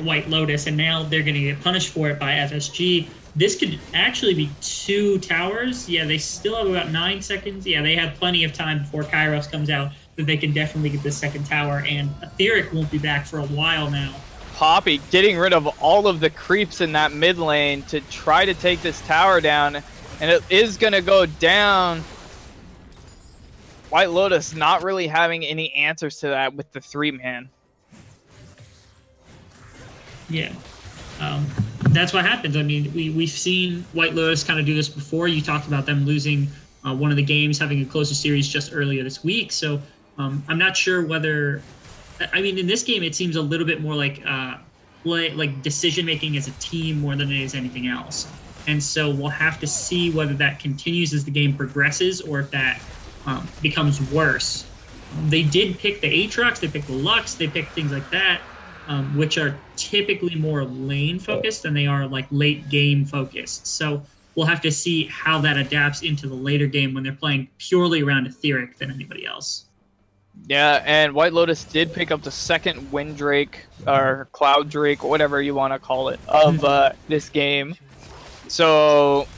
S2: White Lotus, and now they're going to get punished for it by FSG. This could actually be 2 towers. Yeah, they still have about 9 seconds. Yeah, they have plenty of time before Kairos comes out that they can definitely get the second tower, and Etheric won't be back for a while now.
S1: Poppy getting rid of all of the creeps in that mid lane to try to take this tower down, and it is going to go down. White Lotus not really having any answers to that with the 3-man.
S2: Yeah, that's what happens. I mean, we've seen White Lotus kind of do this before. You talked about them losing one of the games, having a closer series just earlier this week. So I'm not sure whether... I mean, in this game, it seems a little bit more like decision-making as a team more than it is anything else. And so we'll have to see whether that continues as the game progresses or if that becomes worse. They did pick the Aatrox, they picked the Lux, they picked things like that, which are typically more lane focused than they are like late game focused. So we'll have to see how that adapts into the later game when they're playing purely around Etheric than anybody else.
S1: Yeah, and White Lotus did pick up the second Windrake or Cloud Drake, whatever you want to call it, of this game. So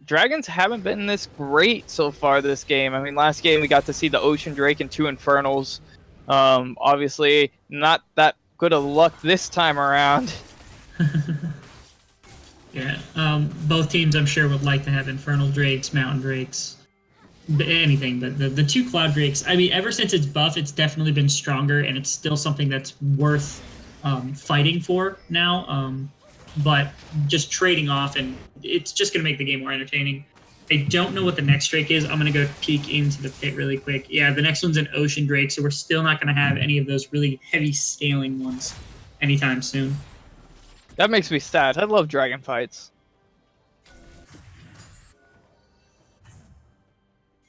S1: Dragons haven't been this great so far this game. I mean, last game we got to see the Ocean Drake and 2 Infernals. Obviously, not that good of luck this time around.
S2: Yeah. Both teams, I'm sure, would like to have Infernal Drakes, Mountain Drakes, anything. But the two Cloud Drakes, I mean, ever since its buff, it's definitely been stronger, and it's still something that's worth fighting for now. But just trading off, and it's just going to make the game more entertaining. I don't know what the next Drake is. I'm going to go peek into the pit really quick. Yeah, the next one's an Ocean Drake, so we're still not going to have any of those really heavy scaling ones anytime soon.
S1: That makes me sad. I love dragon fights.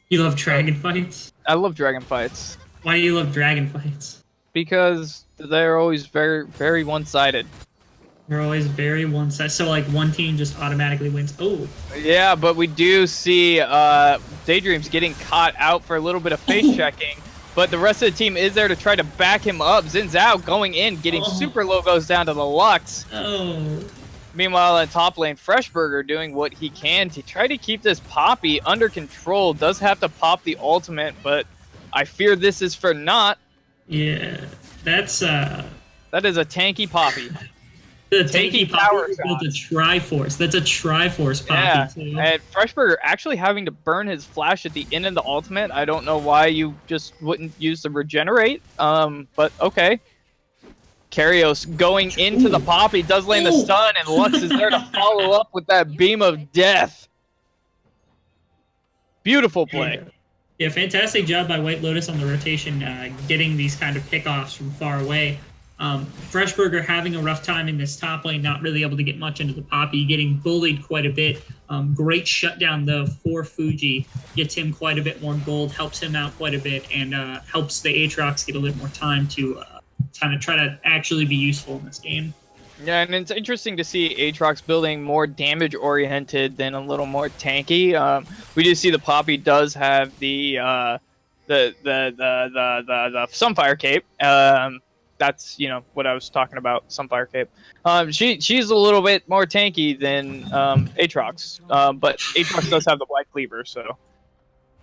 S2: You love dragon fights?
S1: I love dragon fights
S2: Why do you love dragon fights?
S1: because they're always very, very one-sided.
S2: They're always very one-sided. So, like, one team just automatically wins. Oh.
S1: Yeah, but we do see Daydreams getting caught out for a little bit of face checking, but the rest of the team is there to try to back him up. Xin Zhao going in, getting super low goes down to the Lux.
S2: Oh.
S1: Meanwhile, in top lane, Freshburger doing what he can to try to keep this Poppy under control. Does have to pop the ultimate, but I fear this is for naught.
S2: Yeah. That's,
S1: That is a tanky Poppy.
S2: the
S1: Tanky
S2: tanky
S1: power
S2: power
S1: shot.
S2: built a Triforce. That's a Triforce
S1: Yeah,
S2: Poppy, too.
S1: and Freshburger actually having to burn his flash at the end of the ultimate. I don't know why you just wouldn't use the regenerate, but okay. Karios going into the Poppy, does land the stun, and Lux is there to follow up with that beam of death. Beautiful play.
S2: Yeah, fantastic job by White Lotus on the rotation, getting these kind of pickoffs from far away. Freshburger having a rough time in this top lane, not really able to get much into the Poppy, getting bullied quite a bit. Great shutdown, though, for Fuji. Gets him quite a bit more gold, helps him out quite a bit, and helps the Aatrox get a little more time to kind of try to actually be useful in this game.
S1: Yeah, and it's interesting to see Aatrox building more damage-oriented than a little more tanky. We do see the Poppy does have the Sunfire Cape. That's, you know, what I was talking about, Sunfire Cape. She's a little bit more tanky than Aatrox, but Aatrox does have the Black Cleaver, so...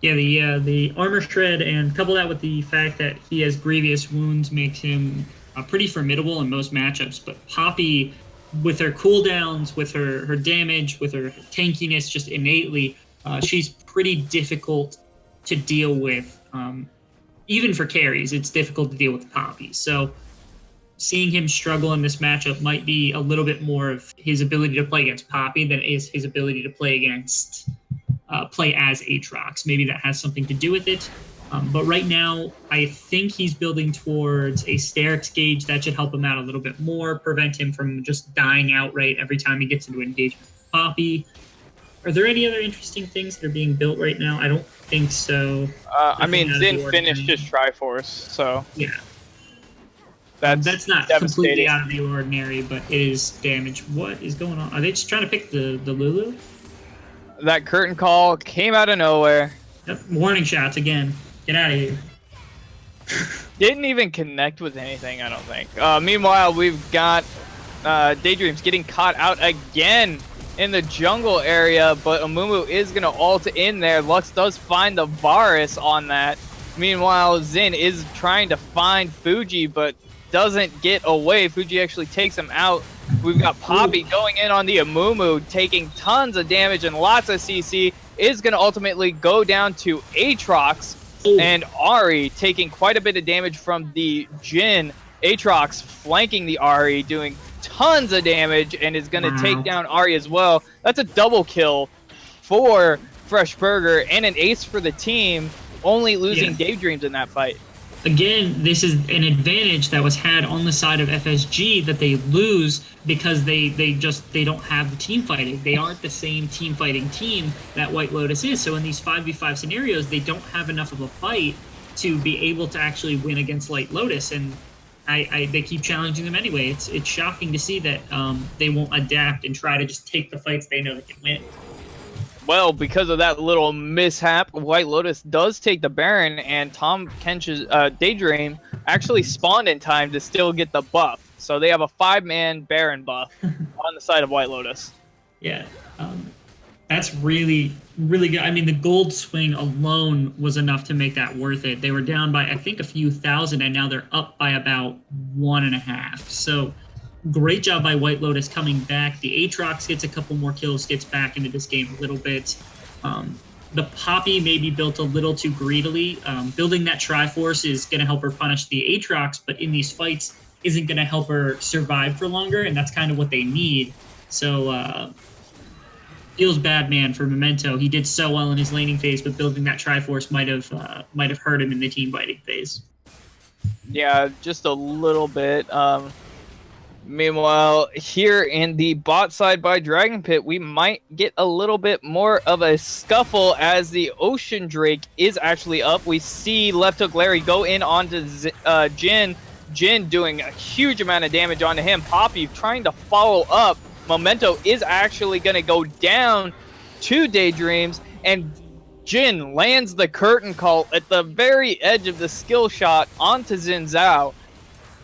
S2: Yeah, the armor shred, and couple that with the fact that he has grievous wounds makes him pretty formidable in most matchups. But Poppy, with her cooldowns, with her damage, with her tankiness, just innately, she's pretty difficult to deal with. Even for carries, it's difficult to deal with Poppy. So seeing him struggle in this matchup might be a little bit more of his ability to play against Poppy than is his ability to play against play as Aatrox. Maybe that has something to do with it. But right now, I think he's building towards a Sterix gauge that should help him out a little bit more, prevent him from just dying outright every time he gets into an engagement with Poppy. Are there any other interesting things that are being built right now? I don't think so.
S1: I mean, Xin finished his Triforce, so...
S2: Yeah.
S1: That's
S2: not completely out of the ordinary, but it is damage. What is going on? Are they just trying to pick the Lulu?
S1: That curtain call came out of nowhere.
S2: Yep. Warning shots again. Get out of here.
S1: Didn't even connect with anything, I don't think. Meanwhile, we've got Daydreams getting caught out again in the jungle area, but Amumu is going to ult in there. Lux does find the Varus on that. Meanwhile, Xin is trying to find Fuji, but doesn't get away. Fuji actually takes him out. We've got Poppy going in on the Amumu, taking tons of damage and lots of CC. Is going to ultimately go down to Aatrox, and Ahri taking quite a bit of damage from the Jhin. Aatrox flanking the Ahri, doing tons of damage, and is going to take down Ahri as well. That's a double kill for Freshburger and an ace for the team, only losing Daydreams in that fight.
S2: Again, this is an advantage that was had on the side of FSG that they lose because they don't have the team fighting. They aren't the same team fighting team that White Lotus is. So in these 5v5 scenarios, they don't have enough of a fight to be able to actually win against White Lotus. And they keep challenging them anyway. It's shocking to see that they won't adapt and try to just take the fights they know they can win.
S1: Well, because of that little mishap, White Lotus does take the Baron, and Tahm Kench's Daydream actually spawned in time to still get the buff. So they have a 5-man Baron buff on the side of White Lotus.
S2: Yeah, that's really, really good. I mean, the gold swing alone was enough to make that worth it. They were down by, I think, a few thousand, and now they're up by about 1.5. So great job by White Lotus coming back. The Aatrox gets a couple more kills, gets back into this game a little bit. The Poppy may be built a little too greedily. Building that Triforce is going to help her punish the Aatrox, but in these fights isn't going to help her survive for longer, and that's kind of what they need. So feels bad, man, for Memento. He did so well in his laning phase, but building that Triforce might have hurt him in the team fighting phase.
S1: Yeah, just a little bit. Meanwhile, here in the bot side by Dragon Pit, we might get a little bit more of a scuffle as the Ocean Drake is actually up. We see Left Hook Larry go in onto Jin. Jin doing a huge amount of damage onto him. Poppy trying to follow up. Memento is actually going to go down to Daydreams, and Jin lands the curtain call at the very edge of the skill shot onto Xin Zhao.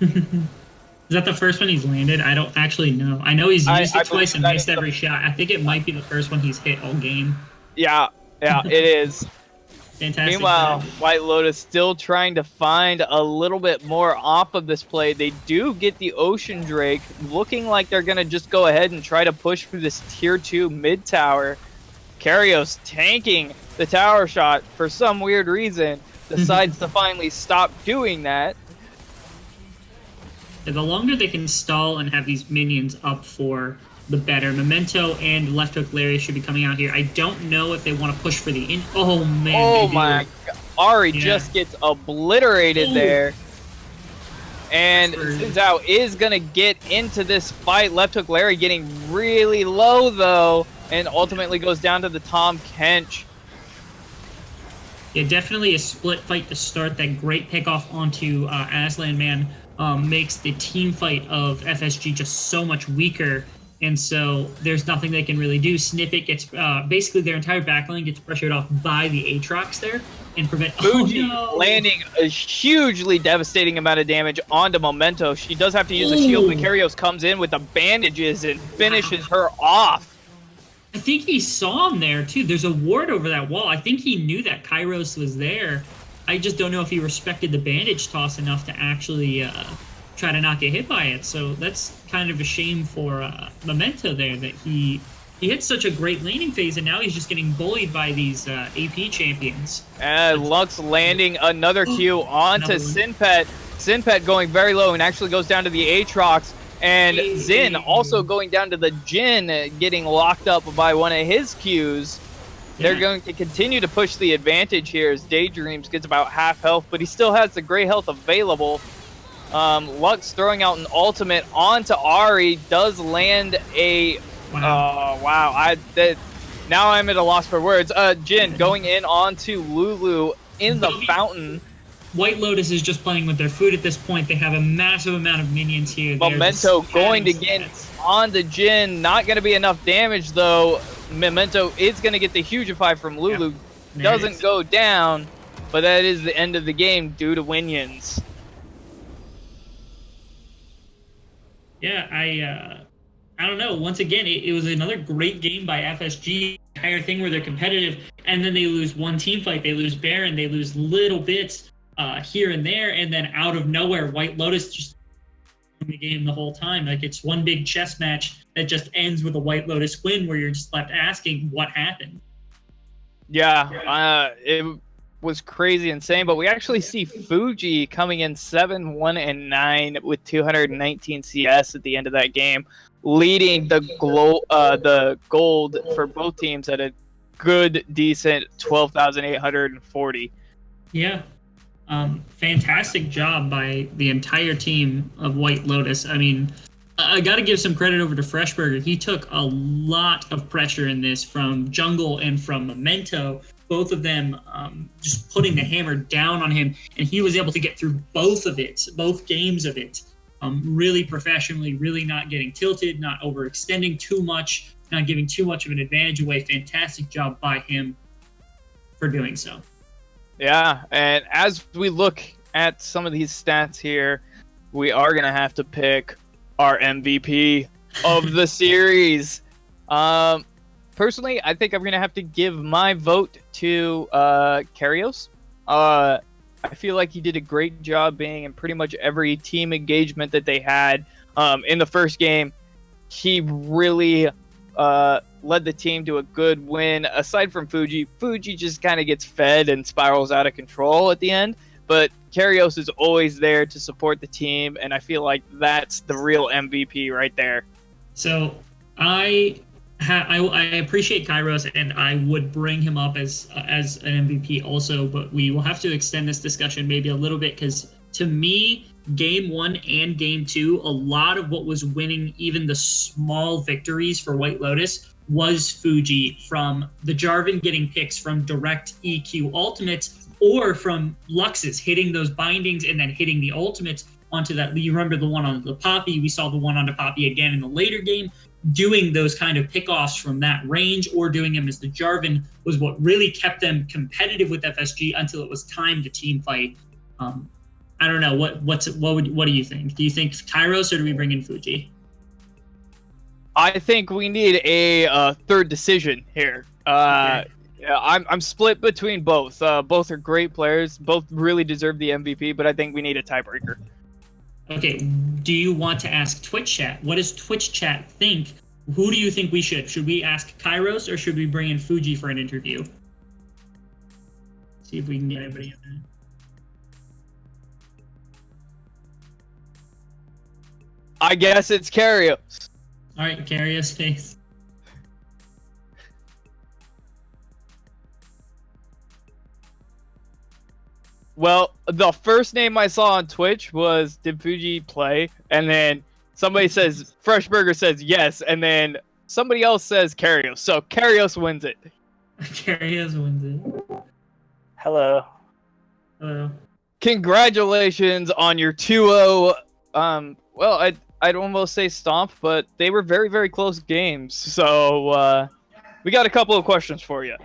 S2: Is that the first one he's landed? I don't actually know. I know he's used it twice and missed every shot. I think it might be the first one he's hit all game.
S1: Yeah, it is.
S2: Fantastic.
S1: Meanwhile, White Lotus still trying to find a little bit more off of this play. They do get the Ocean Drake, looking like they're going to just go ahead and try to push for this tier 2 mid tower. Karios tanking the tower shot for some weird reason, decides to finally stop doing that.
S2: The longer they can stall and have these minions up for, the better. Memento and Left Hook Larry should be coming out here. I don't know if they want to push for the Oh, man.
S1: Oh, my God. Ari just gets obliterated there. And Xin Zhao is going to get into this fight. Left Hook Larry getting really low, though, and ultimately goes down to the Tahm Kench.
S2: Yeah, definitely a split fight to start. That great pickoff onto Aslan Man makes the team fight of FSG just so much weaker, and so there's nothing they can really do. Snippet gets basically their entire backline gets pressured off by the Aatrox there and prevent
S1: Fuji landing a hugely devastating amount of damage onto Memento. She does have to use a shield, but Karios comes in with the bandages and finishes her off.
S2: I think he saw him there too. There's a ward over that wall. I think he knew that Kairos was there. I just don't know if he respected the bandage toss enough to actually try to not get hit by it. So that's kind of a shame for Memento there, that he hit such a great laning phase, and now he's just getting bullied by these AP champions.
S1: And Lux landing another Q onto Sinpet. Sinpet going very low and actually goes down to the Aatrox. And Xin also going down to the Jin, getting locked up by one of his Qs. They're going to continue to push the advantage here as Daydreams gets about half health, but he still has the gray health available. Lux throwing out an ultimate onto Ari, does land a... Wow. Now I'm at a loss for words. Jin going in onto Lulu in the fountain.
S2: White Lotus is just playing with their food at this point. They have a massive amount of minions here.
S1: Memento going to get on the Jin. Not going to be enough damage, though. Memento is going to get the Hugify from Lulu. Doesn't go down, but that is the end of the game due to Winions.
S2: Yeah, I don't know. Once again, it was another great game by FSG. Entire thing where they're competitive, and then they lose one team fight. They lose Baron. They lose little bits here and there, and then out of nowhere, White Lotus just in the game the whole time. Like, it's one big chess match that just ends with a White Lotus win, where you're just left asking what happened.
S1: Yeah, it was crazy insane, but we actually see Fuji coming in 7-1-9 with 219 CS at the end of that game, leading the gold for both teams at a good, decent 12,840.
S2: Yeah. Fantastic job by the entire team of White Lotus. I mean, I got to give some credit over to Freshburger. He took a lot of pressure in this from Jungle and from Memento, both of them just putting the hammer down on him, and he was able to get through both games of it, really professionally, really not getting tilted, not overextending too much, not giving too much of an advantage away. Fantastic job by him for doing so.
S1: Yeah, and as we look at some of these stats here, we are going to have to pick our MVP of the series. Personally, I think I'm going to have to give my vote to Karios. I feel like he did a great job being in pretty much every team engagement that they had. In the first game, he really led the team to a good win. Aside from Fuji just kind of gets fed and spirals out of control at the end. But Karios is always there to support the team, and I feel like that's the real MVP right there.
S2: So I appreciate Kairos, and I would bring him up as an MVP also, but we will have to extend this discussion maybe a little bit, because to me, Game 1 and Game 2, a lot of what was winning even the small victories for White Lotus was Fuji, from the Jarvan getting picks from direct EQ ultimates, or from Luxus hitting those bindings and then hitting the ultimates onto that. You remember the one on the Poppy, we saw the one onto Poppy again in the later game. Doing those kind of pickoffs from that range, or doing them as the Jarvan, was what really kept them competitive with FSG until it was time to team fight. I don't know, what do you think? Do you think Kairos, or do we bring in Fuji?
S1: I think we need a third decision here.
S2: Okay.
S1: Yeah, I'm split between both. Both are great players. Both really deserve the MVP, but I think we need a tiebreaker.
S2: Okay, do you want to ask Twitch chat? What does Twitch chat think? Who do you think we should? Should we ask Kairos, or should we bring in Fuji for an interview? See if we can get anybody in there.
S1: I guess it's Karios.
S2: All right, Karios face.
S1: Well, the first name I saw on Twitch was, did Fuji play? And then somebody says, Freshburger says yes, and then somebody else says Karios. So Karios wins it.
S2: Karios wins it.
S6: Hello.
S2: Hello.
S1: Congratulations on your 2-0. Well, I'd almost say stomp, but they were very, very close games. So we got a couple of questions for you.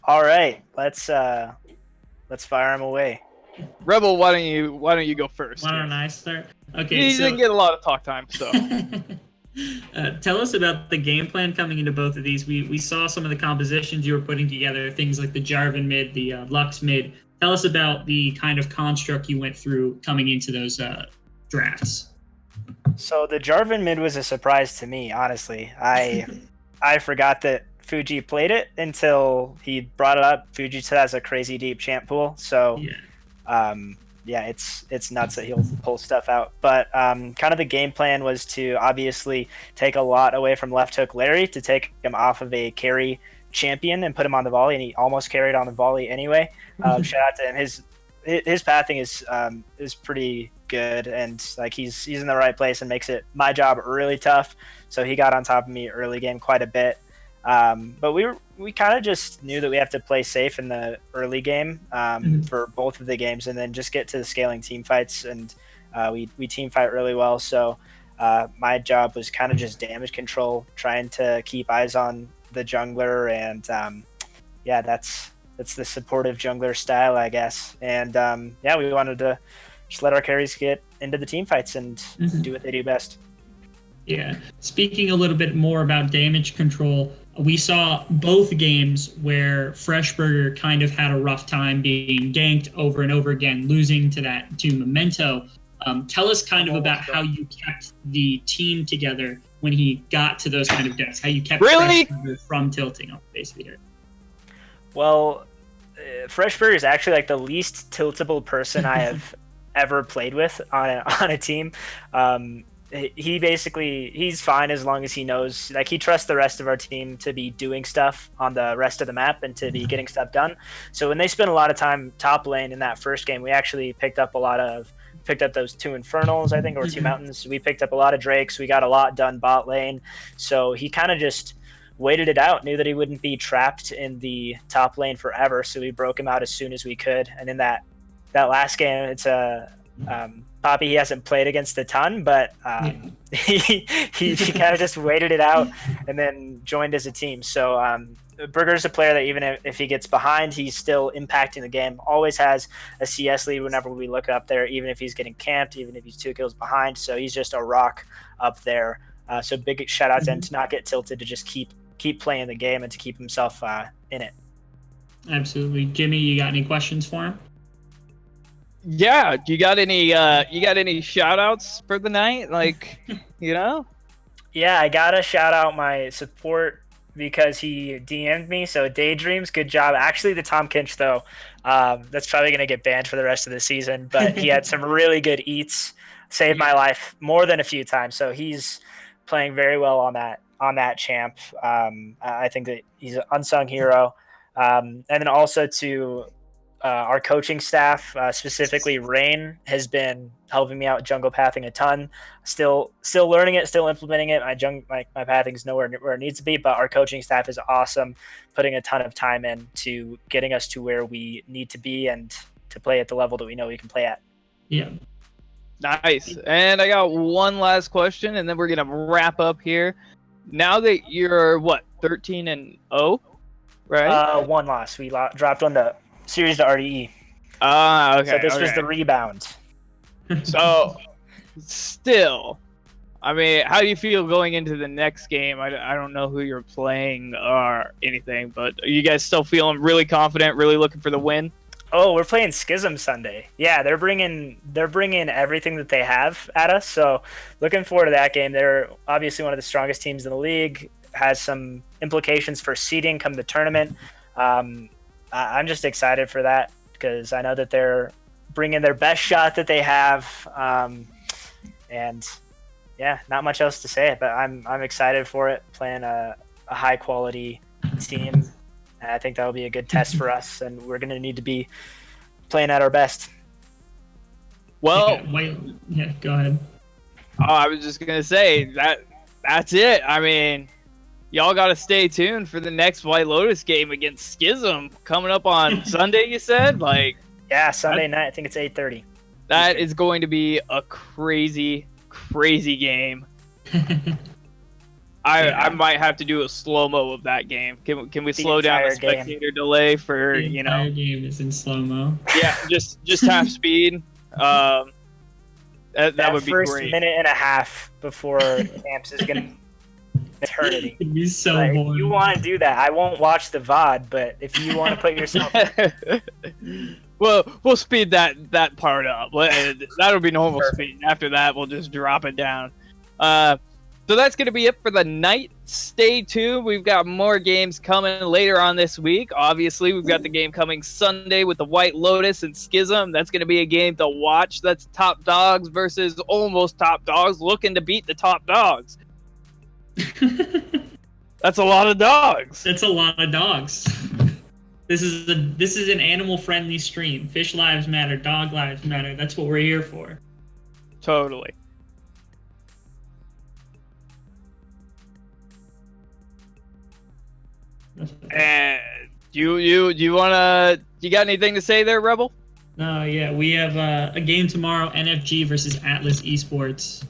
S6: All right, let's fire him away.
S1: Rebel, why don't you go first?
S2: Why don't I start? Okay,
S1: You didn't get a lot of talk time, so.
S2: Tell us about the game plan coming into both of these. We saw some of the compositions you were putting together, things like the Jarvan mid, the Lux mid. Tell us about the kind of construct you went through coming into those drafts.
S6: So the Jarvan mid was a surprise to me, honestly. I forgot that Fuji played it until he brought it up. Fuji has a crazy deep champ pool, so yeah, it's nuts that he'll pull stuff out. But kind of the game plan was to obviously take a lot away from left hook Larry, to take him off of a carry champion and put him on the volley, and he almost carried on the volley anyway. Shout out to him. His pathing is pretty good, and like he's in the right place and makes it my job really tough. So he got on top of me early game quite a bit. But we kind of just knew that we have to play safe in the early game for both of the games, and then just get to the scaling team fights, and we team fight really well. So my job was kind of just damage control, trying to keep eyes on the jungler, and yeah, that's the supportive jungler style, I guess. And yeah, we wanted to just let our carries get into the team fights and do what they do best.
S2: Yeah. Speaking a little bit more about damage control, we saw both games where Freshburger kind of had a rough time being ganked over and over again, losing to Memento. Tell us kind of about how you kept the team together when he got to those kind of deaths, how you kept Freshburger from tilting off basically here.
S6: Well, Freshburger is actually like the least tiltable person I have ever played with on a team. He's fine as long as he knows, like, he trusts the rest of our team to be doing stuff on the rest of the map and to be getting stuff done. So when they spent a lot of time top lane in that first game, we actually picked up those 2 Infernals, I think, or 2 Mountains. We picked up a lot of Drakes. We got a lot done bot lane. So he kind of just waited it out, knew that he wouldn't be trapped in the top lane forever. So we broke him out as soon as we could. And in that last game, it's Poppy, he hasn't played against a ton, but he kind of just waited it out and then joined as a team. So Burger's a player that even if he gets behind, he's still impacting the game. Always has a CS lead whenever we look up there, even if he's getting camped, even if he's 2 kills behind. So he's just a rock up there. So big shout out to him to not get tilted, to just keep playing the game and to keep himself in it.
S2: Absolutely. Jimmy, you got any questions for him?
S1: Yeah, you got any shout outs for the night? Like, you know?
S6: Yeah, I gotta shout out my support because he DM'd me. So Daydreams, good job. Actually, the Tom Kinch though, that's probably gonna get banned for the rest of the season. But he had some really good eats, saved my life more than a few times. So he's playing very well on that champ. I think that he's an unsung hero. And then also to our coaching staff, specifically Rain, has been helping me out jungle pathing a ton. Still learning it, still implementing it. My pathing is nowhere where it needs to be, but our coaching staff is awesome, putting a ton of time in to getting us to where we need to be and to play at the level that we know we can play at.
S2: Yeah.
S1: Nice. And I got one last question, and then we're gonna wrap up here. Now that you're 13-0, right?
S6: One loss. We dropped on the series to RDE.
S1: Okay.
S6: So this was the rebound.
S1: So, still, I mean, how do you feel going into the next game? I don't know who you're playing or anything, but are you guys still feeling really confident, really looking for the win?
S6: Oh, we're playing Schism Sunday. Yeah, they're bringing everything that they have at us. So, looking forward to that game. They're obviously one of the strongest teams in the league. Has some implications for seeding come the tournament. I'm just excited for that because I know that they're bringing their best shot that they have. And yeah, not much else to say, but I'm excited for it. Playing a high quality team. I think that'll be a good test for us, and we're going to need to be playing at our best.
S1: Well,
S2: yeah, go ahead.
S1: Oh, I was just gonna say that's it. I mean, y'all got to stay tuned for the next White Lotus game against Schism coming up on Sunday. You said, like,
S6: yeah, Sunday night. I think it's 8:30.
S1: That is going to be a crazy game. I might have to do a slow-mo of that game. Can we slow down the spectator delay for,
S2: the entire game is in slow-mo.
S1: Yeah, just half speed. That would be great.
S6: First minute and a half before camps is gonna eternity.
S2: It'd be so
S6: like,
S2: boring.
S6: You want to do that? I won't watch the VOD, but if you want to put yourself,
S1: well, we'll speed that part up. That'll be normal speed. After that, we'll just drop it down. So that's going to be it for the night. Stay tuned. We've got more games coming later on this week. Obviously, we've got the game coming Sunday with the White Lotus and Schism. That's going to be a game to watch. That's top dogs versus almost top dogs looking to beat the top dogs. That's a lot of dogs.
S2: That's a lot of dogs. This is an animal-friendly stream. Fish lives matter. Dog lives matter. That's what we're here for.
S1: Totally. And you got anything to say there, Rebel?
S2: Yeah, we have a game tomorrow, NFG versus Atlas Esports.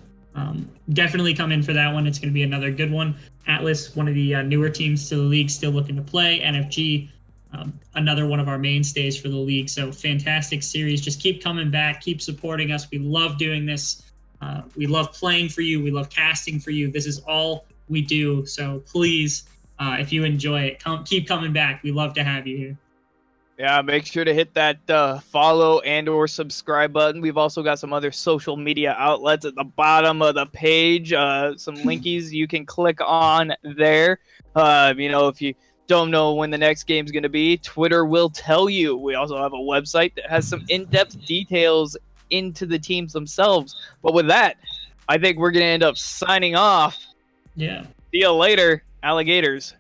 S2: Definitely come in for that one. It's going to be another good one. Atlas, one of the newer teams to the league, still looking to play. NFG, another one of our mainstays for the league. So fantastic series. Just keep coming back. Keep supporting us. We love doing this. We love playing for you. We love casting for you. This is all we do. So please, if you enjoy it, keep coming back. We love to have you here.
S1: Yeah, make sure to hit that follow and or subscribe button. We've also got some other social media outlets at the bottom of the page. Some linkies you can click on there. If you don't know when the next game's going to be, Twitter will tell you. We also have a website that has some in-depth details into the teams themselves. But with that, I think we're going to end up signing off.
S2: Yeah.
S1: See you later, alligators.